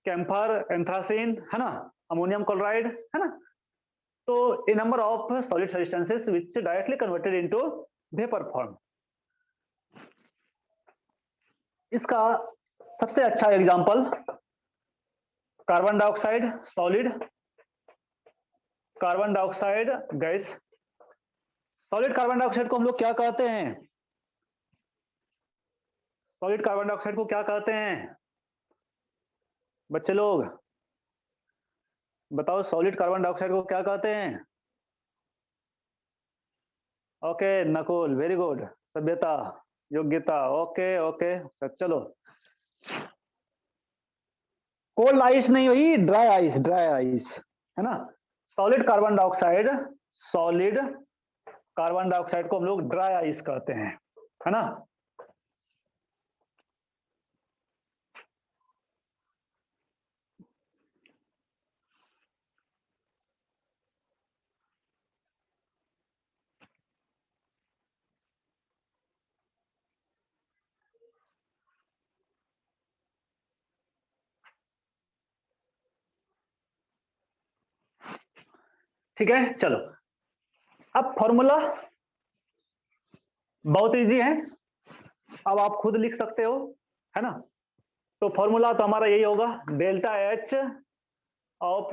camphor, anthracene, है ना, अमोनियम क्लोराइड, है ना। तो a number of solid substances which directly converted into vapour form. इसका सबसे अच्छा example carbon dioxide solid, carbon dioxide gas. Solid carbon dioxide को हम लोग क्या कहते हैं? सॉलिड कार्बन डाइऑक्साइड को क्या कहते हैं बच्चे लोग? बताओ, सॉलिड कार्बन डाइऑक्साइड को क्या कहते हैं? Okay Nakul, very good. सभ्यता, योग्यता, ओके ओके। चलो, कोल्ड आइस नहीं हुई, ड्राई आइस, ड्राई आइस, है ना। Solid carbon dioxide, solid carbon dioxide को हम लोग ड्राई आइस कहते हैं, है ना। ठीक है, चलो अब फॉर्मूला बहुत इजी है, अब आप खुद लिख सकते हो, है ना। तो फॉर्मूला तो हमारा यही होगा, delta H of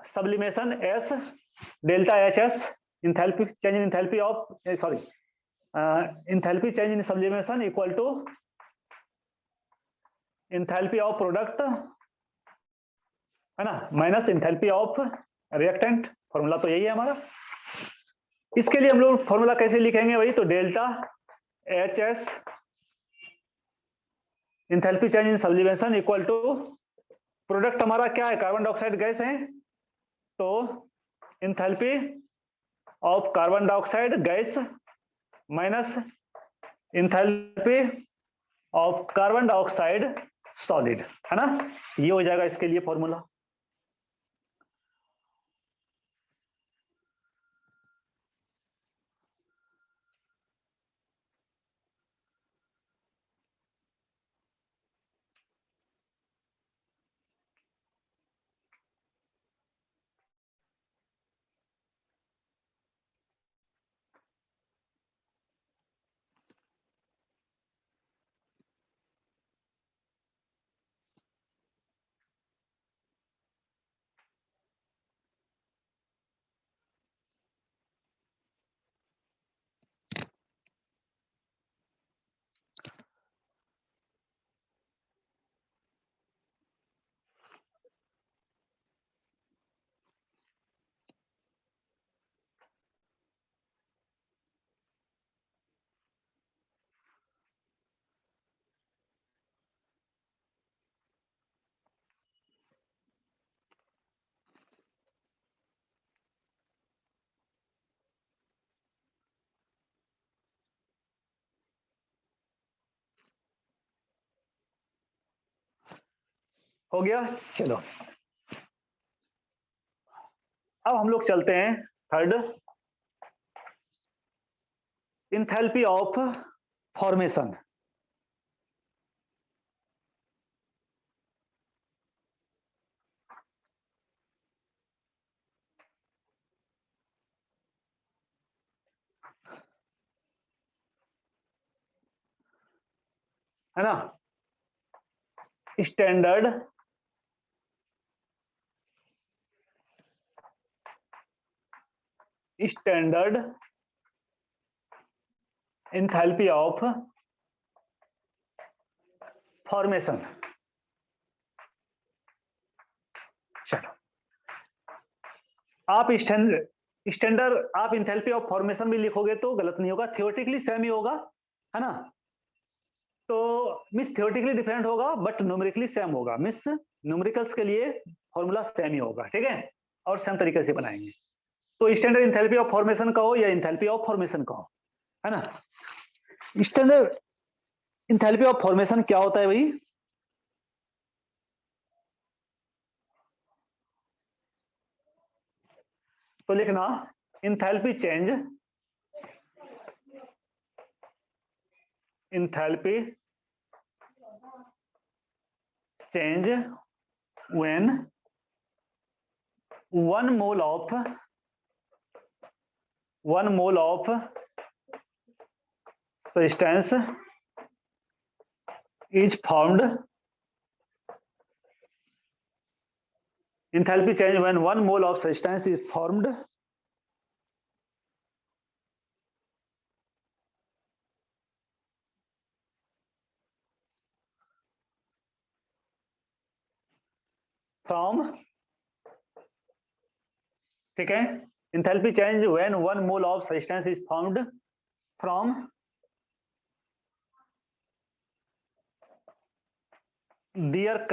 sublimation S, delta H S enthalpy change in enthalpy of, sorry, enthalpy change in sublimation equal to enthalpy of product, है ना, minus enthalpy of reactant. Formula तो यही है हमारा। इसके लिए हम लोग फॉर्मूला कैसे लिखेंगे भाई? तो delta H S enthalpy change in sublimation equal to, product हमारा क्या है? कार्बन डाइऑक्साइड गैस है, तो enthalpy of carbon dioxide gas minus enthalpy of carbon dioxide solid, है ना। ये हो जाएगा इसके लिए फॉर्मूला। हो गया, चलो अब हम लोग चलते हैं थर्ड, इंथैल्पी ऑफ फॉर्मेशन। है ना, standard standard enthalpy of formation. चलो, आप स्टैंडर्ड आप इंथैल्पी ऑफ फॉर्मेशन भी लिखोगे तो गलत नहीं होगा, थियोरेटिकली सेम ही होगा, है ना। तो मिस थियोरेटिकली डिफरेंट होगा बट न्यूमेरिकली सेम होगा, मिस न्यूमेरिकल्स के लिए फॉर्मूला सेम ही होगा, ठीक है, और सेम तरीके से बनाएंगे। तो स्टैंडर्ड इंथैल्पी ऑफ फॉर्मेशन का हो या इंथैल्पी ऑफ फॉर्मेशन का हो, है ना। स्टैंडर्ड इंथैल्पी ऑफ फॉर्मेशन क्या होता है भाई? तो लिखना enthalpy change, enthalpy change when 1 mole of 1 mole of substance is formed. Enthalpy change when 1 mole of substance is formed from, ठीक है, enthalpy change when 1 mole of substance is formed from their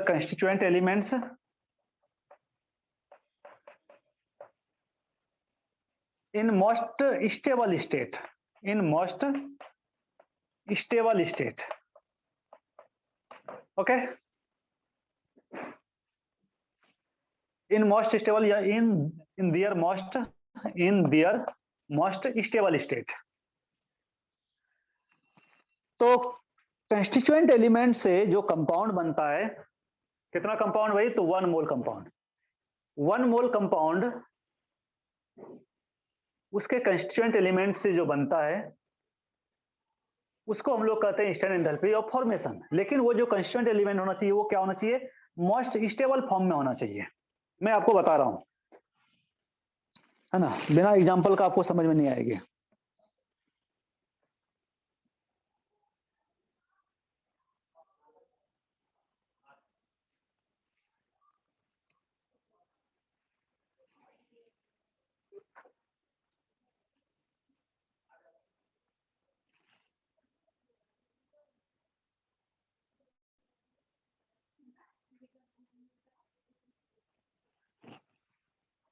constituent elements, in most stable state, okay, in most stable या in their most stable state. तो constituent element से जो compound बनता है, कितना compound भाई? तो 1 मोल कंपाउंड। 1 मोल कंपाउंड उसके कंस्टिट्यूएंट एलिमेंट से जो बनता है उसको हम लोग कहते हैं स्टैंडर्ड एंथैल्पी ऑफ फॉर्मेशन। लेकिन वो जो कंस्टिट्यूएंट एलिमेंट होना चाहिए वो क्या होना चाहिए? मोस्ट स्टेबल फॉर्म में होना चाहिए। मैं आपको बता रहा हूं, है ना, बिना एग्जांपल का आपको समझ में नहीं आएगी।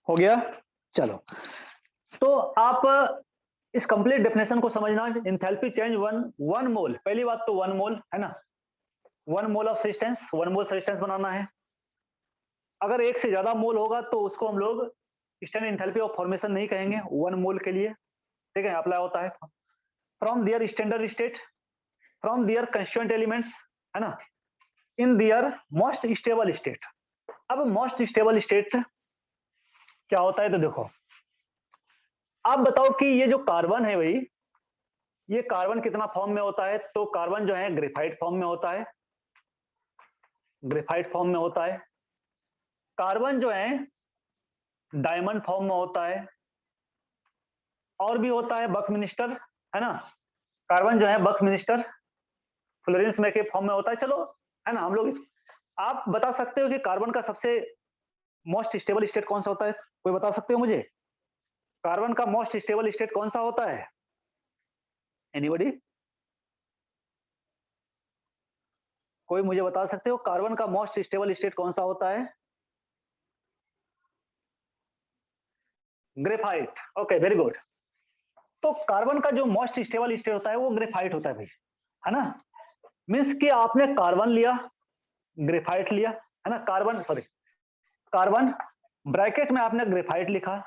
हो गया? चलो, तो आप इस कंप्लीट डेफिनेशन को समझना। एंथैल्पी चेंज 1 मोल, पहली बात तो 1 मोल है ना, 1 mole of substance, 1 mole substance बनाना है। अगर एक से ज्यादा मोल होगा तो उसको हम लोग स्टैंडर्ड एंथैल्पी ऑफ फॉर्मेशन नहीं कहेंगे 1 मोल के लिए, ठीक है, अप्लाई होता है। From their standard state, from their constituent elements, है ना, in their most stable state. अब मोस्ट स्टेबल स्टेट क्या होता है? तो देखो, आप बताओ कि ये जो कार्बन है भाई, ये कार्बन कितना फॉर्म में होता है? तो कार्बन जो है ग्रेफाइट फॉर्म में होता है, ग्रेफाइट फॉर्म में होता है। कार्बन जो है डायमंड फॉर्म में होता है, और भी होता है बकमिनिस्टर, है ना, कार्बन जो है बकमिनिस्टर फ्लोरेंस में के फॉर्म में होता है। चलो, है ना, हम लोग, आप बता सकते हो कि कार्बन का सबसे मोस्ट स्टेबल स्टेट कौन सा होता है? कोई बता सकते हो मुझे? कार्बन का मोस्ट स्टेबल स्टेट कौन सा होता है? एनीबॉडी? कोई मुझे बता सकते हो कार्बन का मोस्ट स्टेबल स्टेट कौन सा होता है? ग्रेफाइट। Okay, very good. तो कार्बन का जो मोस्ट स्टेबल स्टेट होता है वो ग्रेफाइट होता है भाई, है ना। मीन्स कि आपने कार्बन लिया, ग्रेफाइट लिया, है ना, कार्बन, सॉरी, कार्बन ब्रैकेट में आपने ग्रेफाइट लिखा,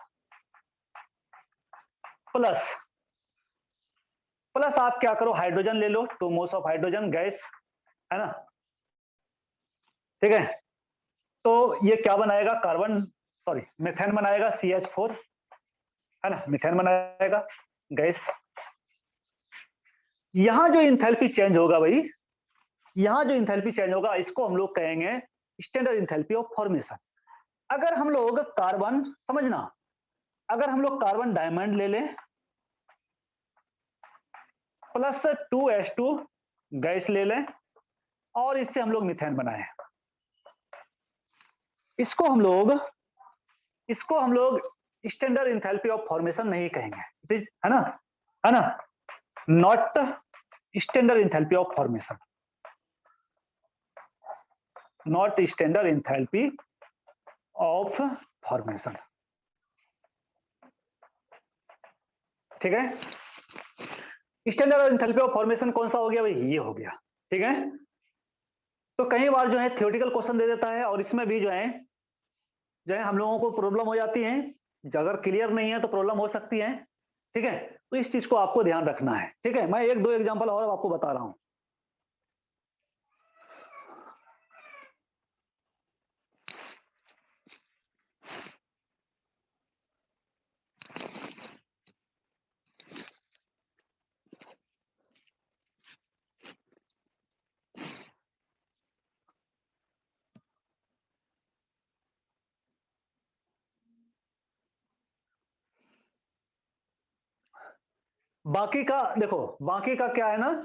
प्लस प्लस आप क्या करो, हाइड्रोजन ले लो, 2 मोल्स ऑफ हाइड्रोजन गैस, है ना, ठीक है। तो ये क्या बनाएगा? कार्बन, सॉरी, मीथेन बनाएगा, CH4, है ना, मीथेन बनाएगा गैस। यहां जो इंथैल्पी चेंज होगा भाई, यहां जो इंथैल्पी चेंज होगा इसको हम लोग कहेंगे स्टैंडर्ड इंथैल्पी ऑफ फॉर्मेशन। अगर हम लोग कार्बन, समझना, अगर हम लोग कार्बन डायमंड ले लें प्लस 2H2 गैस ले लें और इससे हम लोग मीथेन बनाए, इसको हम लोग स्टैंडर्ड इंथैल्पी ऑफ फॉर्मेशन नहीं कहेंगे, है ना, है ना, not standard enthalpy of formation, not standard enthalpy of formation, ठीक है। स्टैंडर्ड इंथैल्पी ऑफ फॉर्मेशन कौन सा हो गया भाई? ये हो गया, ठीक है। तो कई बार जो है थ्योरेटिकल क्वेश्चन दे देता है और इसमें भी जो है हम लोगों को प्रॉब्लम हो जाती है, अगर क्लियर नहीं है तो प्रॉब्लम हो सकती है, ठीक है। तो इस चीज को आपको ध्यान रखना है, ठीक है। मैं 1-2 एग्जांपल और आपको बता रहा हूं। बाकी का देखो, बाकी का क्या है ना,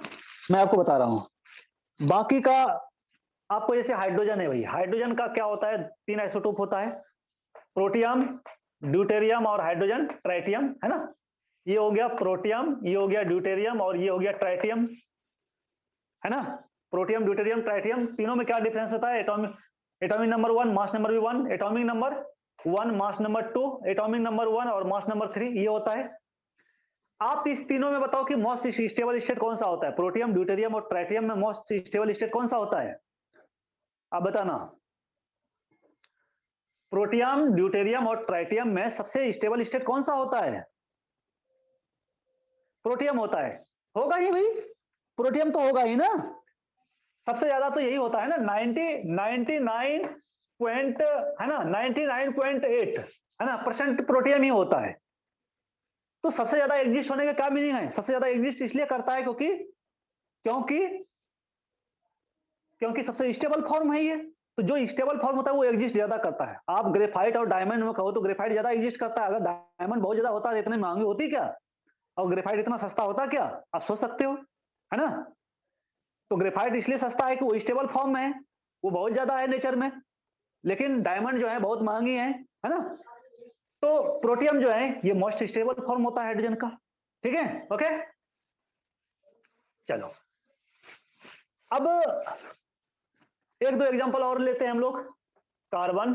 मैं आपको बता रहा हूं। बाकी का आपको जैसे हाइड्रोजन है भाई, हाइड्रोजन का क्या होता है, 3 आइसोटोप होता है, प्रोटियम, ड्यूटेरियम और हाइड्रोजन ट्राइटियम, है ना। ये हो गया प्रोटियम, ये हो गया ड्यूटेरियम और ये हो गया ट्राइटियम, है ना। प्रोटियम, ड्यूटेरियम, ट्राइटियम, तीनों में क्या डिफरेंस होता है, atomic, atomic number 1, mass number भी 1, atomic number 1, mass number 2, atomic number 1 और मास नंबर 3, ये होता है। आप इस तीनों में बताओ कि मोस्ट स्टेबल स्टेट कौन सा होता है, प्रोटियम, ड्यूटेरियम और ट्राइटियम में मोस्ट स्टेबल स्टेट कौन सा होता है, आप बताना। प्रोटियम, ड्यूटेरियम और ट्राइटियम में सबसे स्टेबल स्टेट कौन सा होता है, प्रोटियम होता है। होगा ही भाई, प्रोटियम तो होगा ही ना, सबसे ज्यादा तो यही होता है ना, 99 पॉइंट, है ना, 99.8, है ना, परसेंट प्रोटियम ही होता है। तो सबसे ज्यादा एग्जिस्ट होने का क्या मीनिंग है, सबसे ज्यादा एग्जिस्ट इसलिए करता है क्योंकि क्योंकि क्योंकि सबसे स्टेबल फॉर्म है ये। तो जो स्टेबल फॉर्म होता है वो एग्जिस्ट ज्यादा करता है। आप ग्रेफाइट और डायमंड में कहो तो ग्रेफाइट ज्यादा एग्जिस्ट करता है, अगर डायमंड बहुत ज्यादा होता है इतनी महंगी होती क्या, और ग्रेफाइट इतना सस्ता होता क्या, आप सोच सकते हो, है ना। तो ग्रेफाइट इसलिए सस्ता है कि वो स्टेबल फॉर्म में है, वो बहुत ज्यादा है नेचर में, लेकिन डायमंड जो है बहुत महंगी है ना। तो प्रोटियम जो है ये मोस्ट स्टेबल फॉर्म होता है हाइड्रोजन का, ठीक है, ओके। चलो अब एक दो एग्जांपल और लेते हैं हम लोग। कार्बन,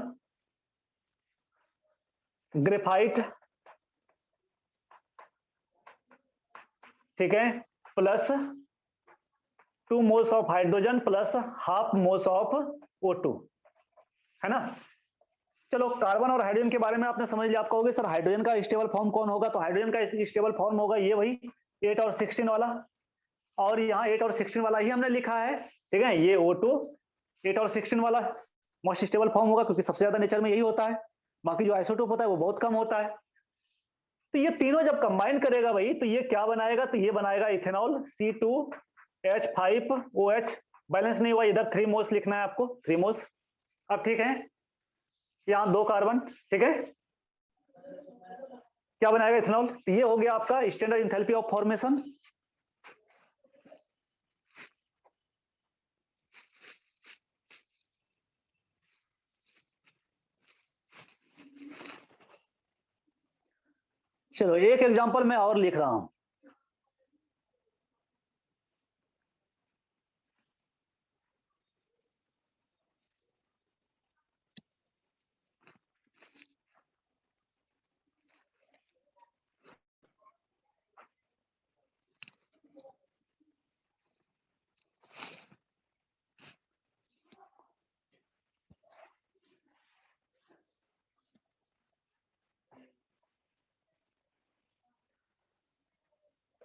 ग्रेफाइट, ठीक है, plus 2 moles of hydrogen plus half moles of O2, है ना। चलो कार्बन और हाइड्रोजन के बारे में आपने समझ लिया। आप कहोगे सर हाइड्रोजन का स्टेबल फॉर्म कौन होगा, तो हाइड्रोजन का स्टेबल फॉर्म होगा ये वही 8 और 16 वाला, और यहाँ 8 और 16 वाला ही हमने लिखा है, ठीक है। ये O2 8 और 16 वाला मोस्ट स्टेबल फॉर्म होगा, क्योंकि सबसे ज्यादा नेचर में यही होता है, बाकी जो आइसोटोप होता है वो बहुत कम होता है। तो ये तीनों जब कंबाइन करेगा भाई तो ये क्या बनाएगा, तो ये बनाएगा इथेनॉल C2H5OH। बैलेंस नहीं हुआ, इधर 3 मोल्स लिखना है आपको, 3 मोल्स। अब ठीक है, यहाँ 2 कार्बन, ठीक है, क्या बनाएगा इथेनॉल, तो ये हो गया आपका स्टैंडर्ड इंथैल्पी ऑफ फॉर्मेशन। चलो एक एग्जांपल मैं और लिख रहा हूं।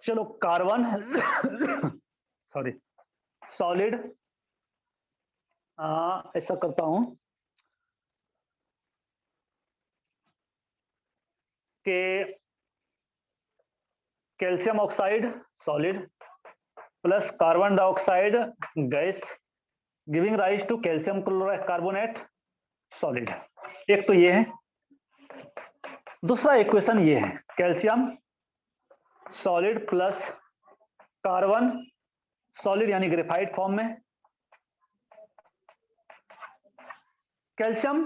चलो कार्बन सॉरी सॉलिड, ऐसा करता हूं कि calcium oxide solid plus carbon dioxide gas giving rise to calcium carbonate solid. एक तो ये है, दूसरा इक्वेशन ये है, calcium solid plus carbon solid यानी ग्रेफाइट फॉर्म में। कैल्शियम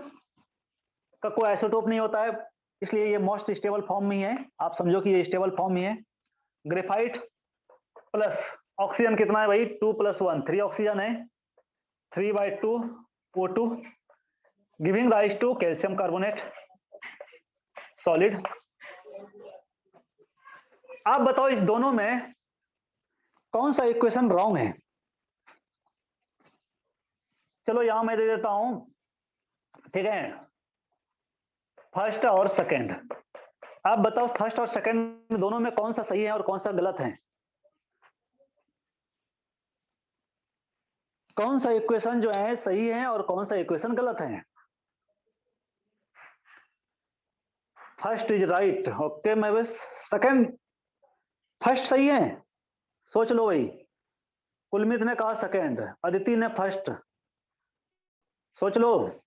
का कोई आइसोटोप नहीं होता है, इसलिए ये मोस्ट स्टेबल फॉर्म में ही है, आप समझो कि ये स्टेबल फॉर्म ही है। ग्रेफाइट प्लस ऑक्सीजन कितना है भाई, 2 + 1 3 ऑक्सीजन है, 3/2 O2 giving rise to calcium carbonate solid. आप बताओ इस दोनों में कौन सा इक्वेशन रॉन्ग है। चलो यहां मैं दे देता हूं, ठीक है, फर्स्ट और सेकंड। आप बताओ फर्स्ट और सेकंड दोनों में कौन सा सही है और कौन सा गलत है, कौन सा इक्वेशन जो है सही है और कौन सा इक्वेशन गलत है। फर्स्ट इज राइट, ओके मैं बस, सेकंड, फर्स्ट सही है, सोच लो भाई। कुलमित ने कहा सेकंड, अदिति ने फर्स्ट, सोच लो।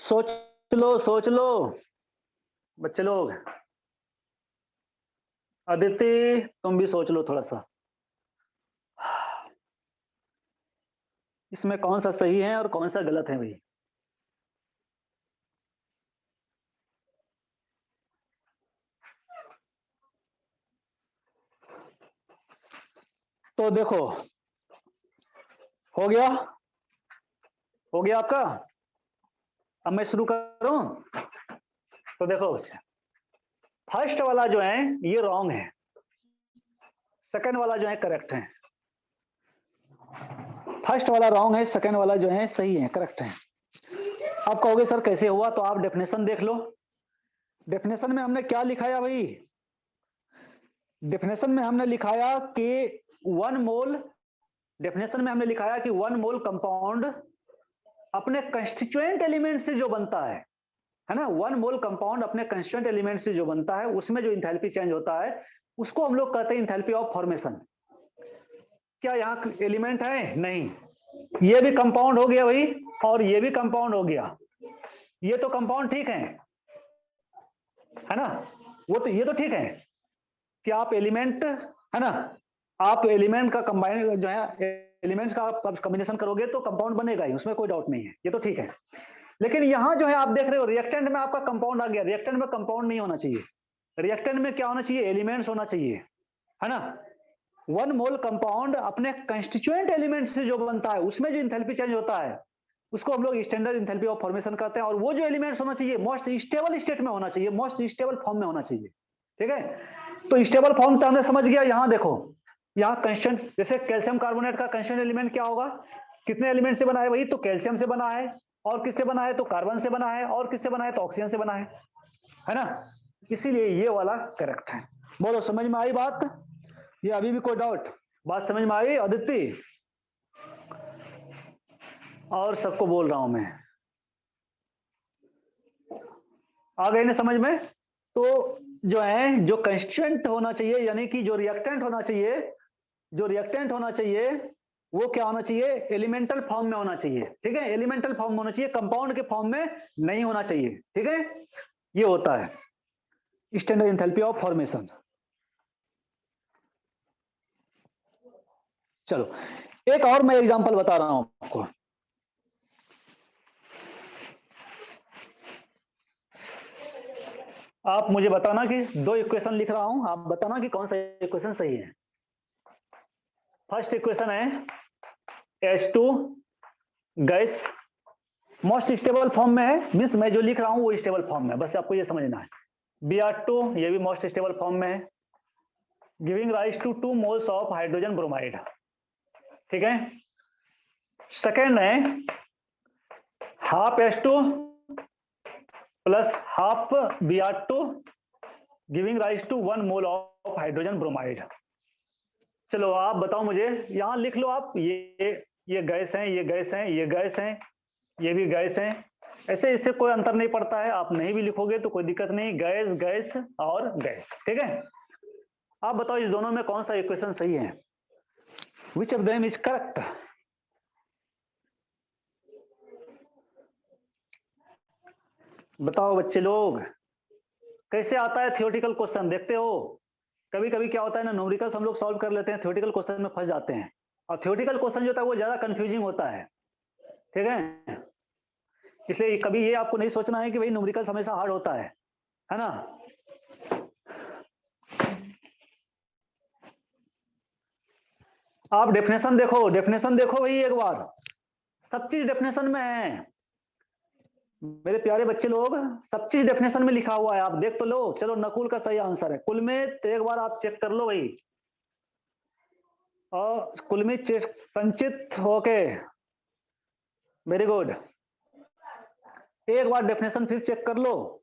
सोच लो बच्चे लोग। अदिति तुम भी सोच लो थोड़ा सा, इसमें कौन सा सही है और कौन सा गलत है भाई। तो देखो, हो गया आपका। अब मैं शुरू करूं। तो देखो, फर्स्ट वाला जो है ये रॉन्ग है, सेकंड वाला जो है करेक्ट है। फर्स्ट वाला रॉन्ग है, सेकंड वाला जो है सही है, करेक्ट है। आप कहोगे सर कैसे हुआ, तो आप डेफिनेशन देख लो। डेफिनेशन में हमने क्या लिखाया भाई? डेफिनेशन में हमने लिखाया कि 1 मोल, डेफिनेशन में हमने लिखाया कि 1 मोल कंपाउंड अपने कंस्टिट्यूएंट एलिमेंट से जो बनता है ना, 1 मोल कंपाउंड अपने कंस्टिट्यूएंट एलिमेंट से जो बनता है, उसमें जो इंथैल्पी चेंज होता है उसको हम लोग कहते हैं इंथैल्पी ऑफ फॉर्मेशन। क्या यहाँ एलिमेंट है? नहीं। ये भी कंपाउंड हो गया भाई, और ये भी कंपाउंड हो गया। ये तो कंपाउंड ठीक है ना? वो तो, ये तो ठीक है कि आप एलिमेंट, है ना, आप एलिमेंट का कंबाइन जो है, एलिमेंट्स का आप कॉम्बिनेशन करोगे तो कंपाउंड बनेगा ही, उसमें कोई डाउट नहीं है, ये तो ठीक है। लेकिन यहां जो है आप देख रहे हो रिएक्टेंट में आपका कंपाउंड आ गया। रिएक्टेंट में कंपाउंड नहीं होना चाहिए, रिएक्टेंट में क्या होना चाहिए? एलिमेंट्स होना चाहिए, है ना। 1 मोल कंपाउंड अपने कंस्टिट्यूएंट एलिमेंट से जो बनता है, उसमें जो इंथैल्पी चेंज होता है उसको हम लोग स्टैंडर्ड इंथैल्पी ऑफ फॉर्मेशन कहते हैं। और वो जो एलिमेंट्स होना चाहिए मोस्ट स्टेबल स्टेट में होना चाहिए, मोस्ट स्टेबल फॉर्म में होना चाहिए, ठीक है। तो स्टेबल फॉर्म तो हमने समझ गया। यहां देखो, यहाँ कंस्टेंट, जैसे कैल्शियम कार्बोनेट का कंस्टेंट एलिमेंट क्या होगा? कितने एलिमेंट से बना है भाई? तो कैल्शियम से बना है, और किससे बना है? तो कार्बन से बना है, और किससे बना है? तो ऑक्सीजन से बना है ना। इसीलिए ये वाला करेक्ट है। बोलो, समझ में आई बात? ये अभी भी कोई डाउट? बात समझ में आई अदिति? और सबको बोल रहा हूं मैं, आ गई ना समझ में? तो जो है, जो कंस्टिट्यूएंट होना चाहिए, यानी कि जो रिएक्टेंट होना चाहिए, जो रिएक्टेंट होना चाहिए वो क्या होना चाहिए? एलिमेंटल फॉर्म में होना चाहिए, ठीक है। एलिमेंटल फॉर्म में होना चाहिए, कंपाउंड के फॉर्म में नहीं होना चाहिए, ठीक है। ये होता है स्टैंडर्ड एंथैल्पी ऑफ फॉर्मेशन। चलो, एक और मैं एग्जांपल बता रहा हूं आपको। आप मुझे बताना कि 2 इक्वेशन लिख रहा हूं, आप बताना कि कौन सा इक्वेशन सही है। फर्स्ट इक्वेशन है H2 gas, most stable form में है, मीन्स मैं जो लिख रहा हूं वो स्टेबल फॉर्म में, बस आपको ये समझना है। Br2 ये भी मोस्ट स्टेबल फॉर्म में है, giving rise to 2 moles of hydrogen bromide, ठीक है। सेकेंड है half H2 plus half Br2 giving rise to 1 mole of hydrogen bromide. चलो आप बताओ मुझे, यहां लिख लो आप, ये गैस है, ये गैस है, ये गैस है, ये भी गैस है। ऐसे इससे कोई अंतर नहीं पड़ता है, आप नहीं भी लिखोगे तो कोई दिक्कत नहीं, गैस गैस और गैस, ठीक है। आप बताओ इस दोनों में कौन सा इक्वेशन सही है? Which of them is correct? बताओ बच्चे लोग। कैसे आता है थियोरेटिकल क्वेश्चन, देखते हो कभी कभी क्या होता है ना, न्यूमेरिकल्स हम लोग सॉल्व कर लेते हैं, थियोरेटिकल क्वेश्चन में फंस जाते हैं। और थियोरेटिकल क्वेश्चन जो होता है वो ज्यादा कंफ्यूजिंग होता है, ठीक है। इसलिए कभी ये आपको नहीं सोचना है कि भाई न्यूमेरिकल्स हमेशा हार्ड होता है ना। आप डेफिनेशन देखो, डेफिनेशन देखो भाई एक बार, सब चीज डेफिनेशन में है मेरे प्यारे बच्चे लोग, सब चीज डेफिनेशन में लिखा हुआ है, आप देख तो लो। चलो, नकुल का सही आंसर है, कुल में तो एक बार आप चेक कर लो भाई, और कुल में संचित होके, वेरी गुड। एक बार डेफिनेशन फिर चेक कर लो।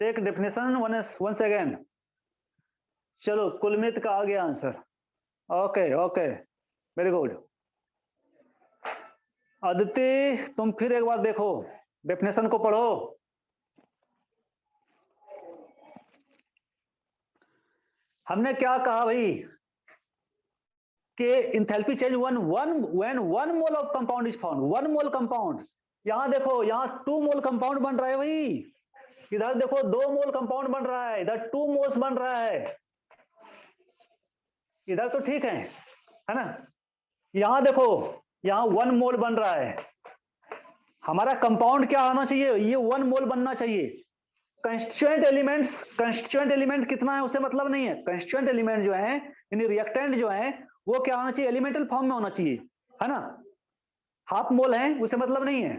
Check definition once again. चलो, कुलमित का आ गया answer, okay okay, very good. Aditi तुम फिर एक बार देखो, डेफिनेशन को पढ़ो। हमने क्या कहा भाई कि enthalpy change when 1 mole of compound is found, 1 mole compound. यहां देखो, यहां 2 मोल कंपाउंड बन रहा है भाई, इधर देखो 2 मोल कंपाउंड बन रहा है, इधर 2 मोल्स बन रहा है, इधर तो ठीक है ना। यहां देखो, यहां 1 मोल बन रहा है। हमारा कंपाउंड क्या आना चाहिए, ये 1 मोल बनना चाहिए। कंस्टिट्यूएंट एलिमेंट कितना है उससे मतलब नहीं है। कंस्टिट्यूएंट एलिमेंट जो है, यानी रिएक्टेंट जो है, वो क्या होना चाहिए, एलिमेंटल फॉर्म में होना चाहिए, है ना। हाफ मोल है उससे मतलब नहीं है,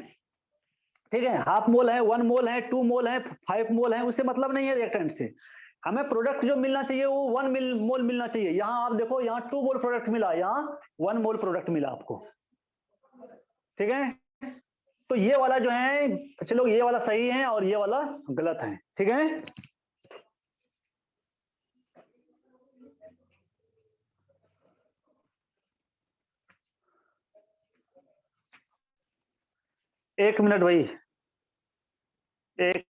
ठीक है। हाफ मोल है, 1 मोल है, 2 मोल है, 5 मोल है, उससे मतलब नहीं है रिएक्टेंट से। हमें प्रोडक्ट जो मिलना चाहिए वो 1 मोल मिलना चाहिए। यहां आप देखो, यहां 2 मोल प्रोडक्ट मिला, यहां 1 मोल प्रोडक्ट मिला आपको, ठीक है। तो ये वाला जो है, चलो ये वाला सही है और ये वाला गलत है, ठीक है। एक मिनट भाई, एक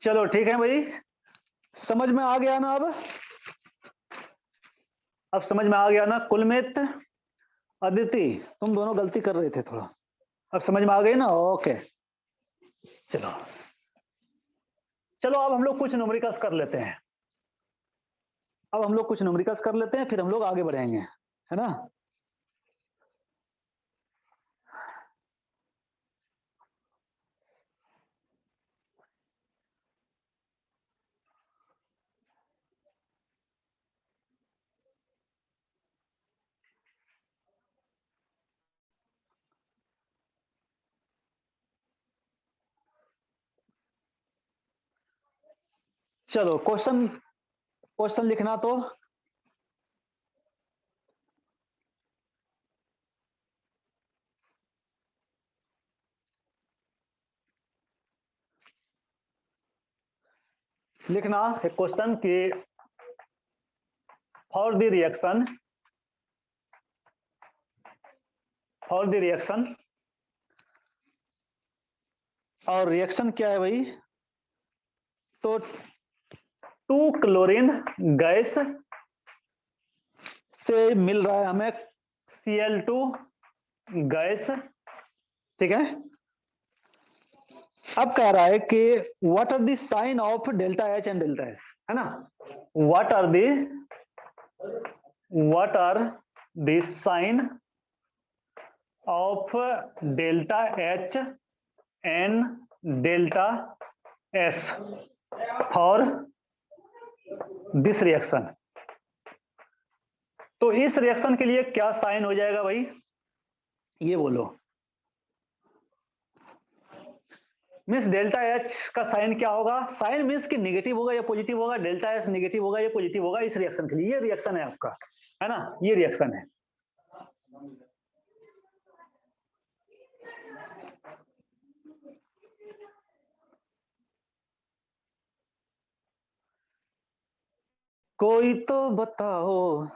चलो ठीक है भाई, समझ में आ गया ना अब समझ में आ गया ना। कुलमित, अदिति, तुम दोनों गलती कर रहे थे थोड़ा, अब समझ में आ गई ना, ओके। चलो चलो, अब हम लोग कुछ न्यूमेरिकल्स कर लेते हैं, अब हम लोग कुछ न्यूमेरिकल्स कर लेते हैं, फिर हम लोग आगे बढ़ेंगे, है ना। चलो क्वेश्चन, क्वेश्चन लिखना तो, लिखना एक क्वेश्चन कि for the reaction, for the reaction, और रिएक्शन क्या है भाई, तो 2 क्लोरीन गैस से मिल रहा है हमें Cl2 गैस, ठीक है। अब कह रहा है कि what are the sign of delta H and delta S, है ना। What are the sign of delta H and delta S for this reaction, तो इस रिएक्शन के लिए क्या साइन हो जाएगा भाई, ये बोलो। मीन्स डेल्टा एच का साइन क्या होगा, साइन मीन्स कि निगेटिव होगा या पॉजिटिव होगा, डेल्टा एच निगेटिव होगा या पॉजिटिव होगा इस रिएक्शन के लिए। ये रिएक्शन है आपका, है ना, ये रिएक्शन है। कोई तो बताओ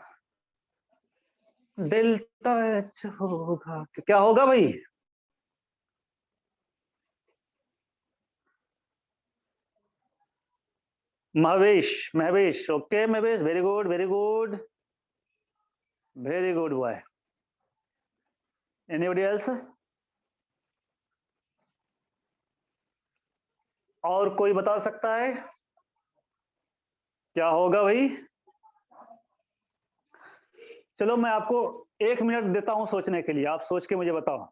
डेल्टा एच होगा क्या होगा भाई? Mahwish, Mahwish, okay Mahwish, very good very good very good boy. Anybody else? और कोई बता सकता है क्या होगा भाई? चलो मैं आपको 1 मिनट देता हूं सोचने के लिए, आप सोच के मुझे बताओ।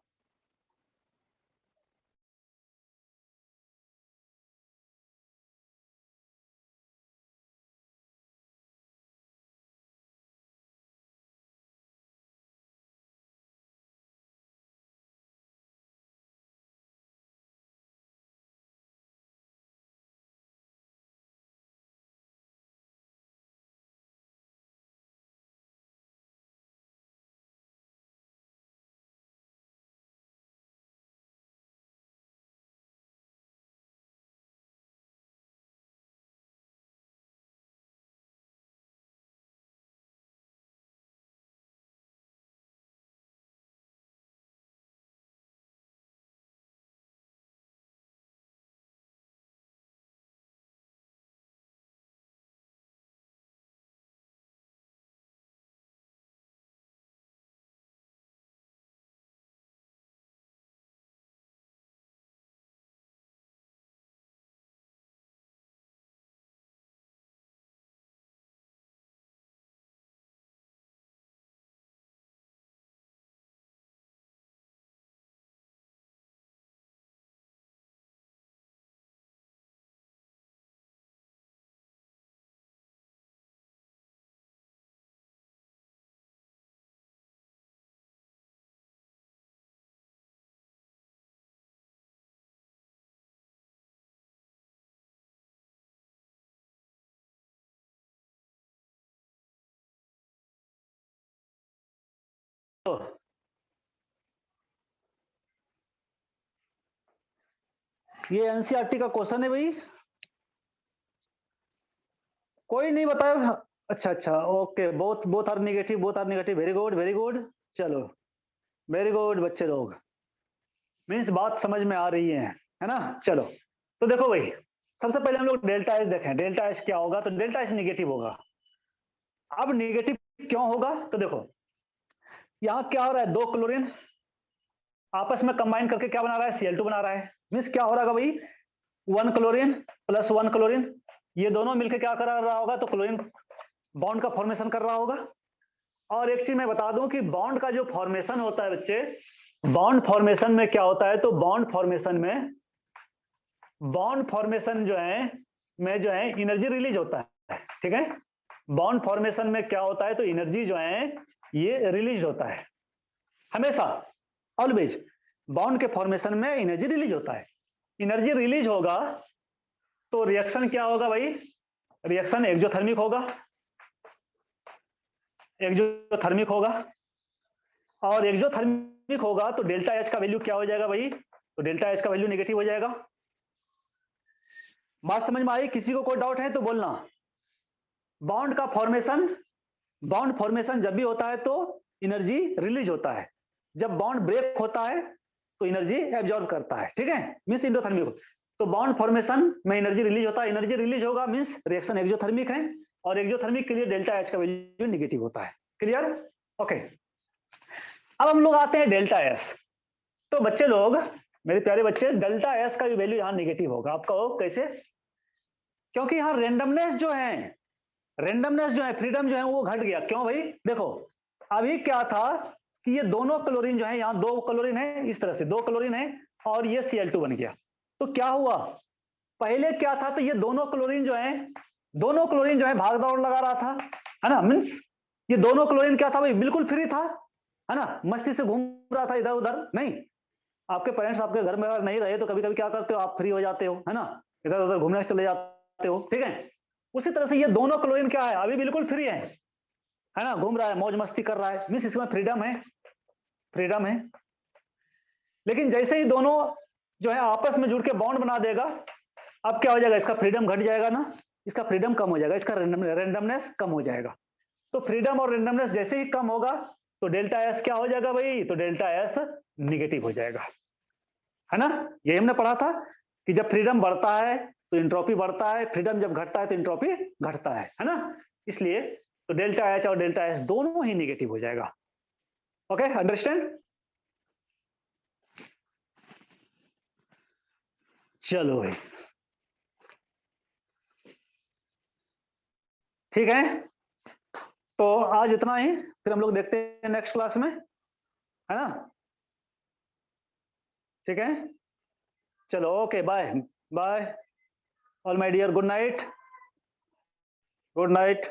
तो ये एनसीईआरटी का क्वेश्चन है भाई, कोई नहीं बताया? अच्छा अच्छा okay, both both are negative, both are negative, very good very good. चलो वेरी गुड बच्चे लोग, मीन्स बात समझ में आ रही है ना। चलो तो देखो भाई, सबसे पहले हम लोग डेल्टा एच देखें, डेल्टा एच क्या होगा, तो डेल्टा एच निगेटिव होगा। अब निगेटिव क्यों होगा, तो देखो यहाँ क्या हो रहा है, दो क्लोरीन आपस में कंबाइन करके क्या बना रहा है, Cl2 बना रहा है। मीन्स क्या हो रहा है भाई, 1 क्लोरीन प्लस 1 क्लोरीन, ये दोनों मिलकर क्या कर रहा होगा, तो क्लोरीन बॉन्ड का फॉर्मेशन कर रहा होगा। और एक चीज मैं बता दूं कि बॉन्ड का जो फॉर्मेशन होता है बच्चे, बॉन्ड फॉर्मेशन में क्या होता है, तो बॉन्ड फॉर्मेशन जो है में जो है एनर्जी रिलीज होता है, ठीक है। बॉन्ड फॉर्मेशन में क्या होता है, तो एनर्जी जो है ये रिलीज होता है हमेशा, ऑलवेज। बॉन्ड के फॉर्मेशन में एनर्जी रिलीज होता है, एनर्जी रिलीज होगा तो रिएक्शन क्या होगा भाई, रिएक्शन एक्सोथर्मिक होगा, एक्सोथर्मिक होगा। और एक्सोथर्मिक होगा तो डेल्टा एच का वैल्यू क्या हो जाएगा भाई, तो डेल्टा एच का वैल्यू नेगेटिव हो जाएगा। बात समझ में आई? किसी को कोई डाउट है तो बोलना। बॉन्ड का फॉर्मेशन, बॉन्ड फॉर्मेशन जब भी होता है तो एनर्जी रिलीज होता है, जब बॉन्ड ब्रेक होता है तो एनर्जी एब्जॉर्ब करता है, ठीक है, मीन्स इंडोथर्मिक। तो बॉन्ड फॉर्मेशन में एनर्जी रिलीज होता है, एनर्जी रिलीज होगा मीन्स रिएक्शन एक्सोथर्मिक है, और एक्सोथर्मिक के लिए डेल्टा एच का वैल्यू नेगेटिव होता है। क्लियर? ओके। अब हम लोग आते हैं डेल्टा एस। तो बच्चे लोग, मेरे प्यारे बच्चे, डेल्टा एस का वैल्यू यहाँ नेगेटिव होगा। आप कहो कैसे? क्योंकि यहाँ रेंडमनेस जो है, फ्रीडम जो है वो घट गया। क्यों भाई? देखो अभी क्या था कि ये दोनों क्लोरीन जो है, यहाँ 2 क्लोरीन है, इस तरह से 2 क्लोरीन है, और ये Cl2 बन गया। तो क्या हुआ, पहले क्या था, तो ये दोनों क्लोरीन जो है भाग दौड़ लगा रहा था, है ना, मीन्स ये दोनों क्लोरीन क्या था भाई, बिल्कुल फ्री था, है ना, मस्ती से घूम रहा था इधर उधर। नहीं, आपके पेरेंट्स आपके घर में अगर नहीं रहे तो कभी कभी क्या करते हो, आप फ्री हो जाते हो, है ना, इधर उधर घूमने चले जाते हो, ठीक है। उसी तरह से ये दोनों क्लोरीन क्या है, अभी बिल्कुल फ्री है ना, घूम रहा है, मौज मस्ती कर रहा है, मीन्स इसमें फ्रीडम है, फ्रीडम है। लेकिन जैसे ही दोनों जो है आपस में जुड़ के बॉन्ड बना देगा, अब क्या हो जाएगा, इसका फ्रीडम घट जाएगा ना, इसका फ्रीडम कम हो जाएगा, इसका रेंडमनेस कम हो जाएगा। तो फ्रीडम और रेंडमनेस जैसे ही कम होगा तो डेल्टा एस क्या हो जाएगा भाई, तो डेल्टा एस निगेटिव हो जाएगा, है ना। ये हमने पढ़ा था कि जब फ्रीडम बढ़ता है तो इंट्रोपी बढ़ता है, फ्रीडम जब घटता है तो इंट्रोपी घटता है ना। इसलिए तो डेल्टा एच और डेल्टा एस दोनों ही निगेटिव हो जाएगा। Okay, understand. चलो भाई, ठीक है, तो आज इतना ही, फिर हम लोग देखते हैं नेक्स्ट क्लास में, है ना। ठीक है, चलो, okay, bye bye all my dear, good night, good night.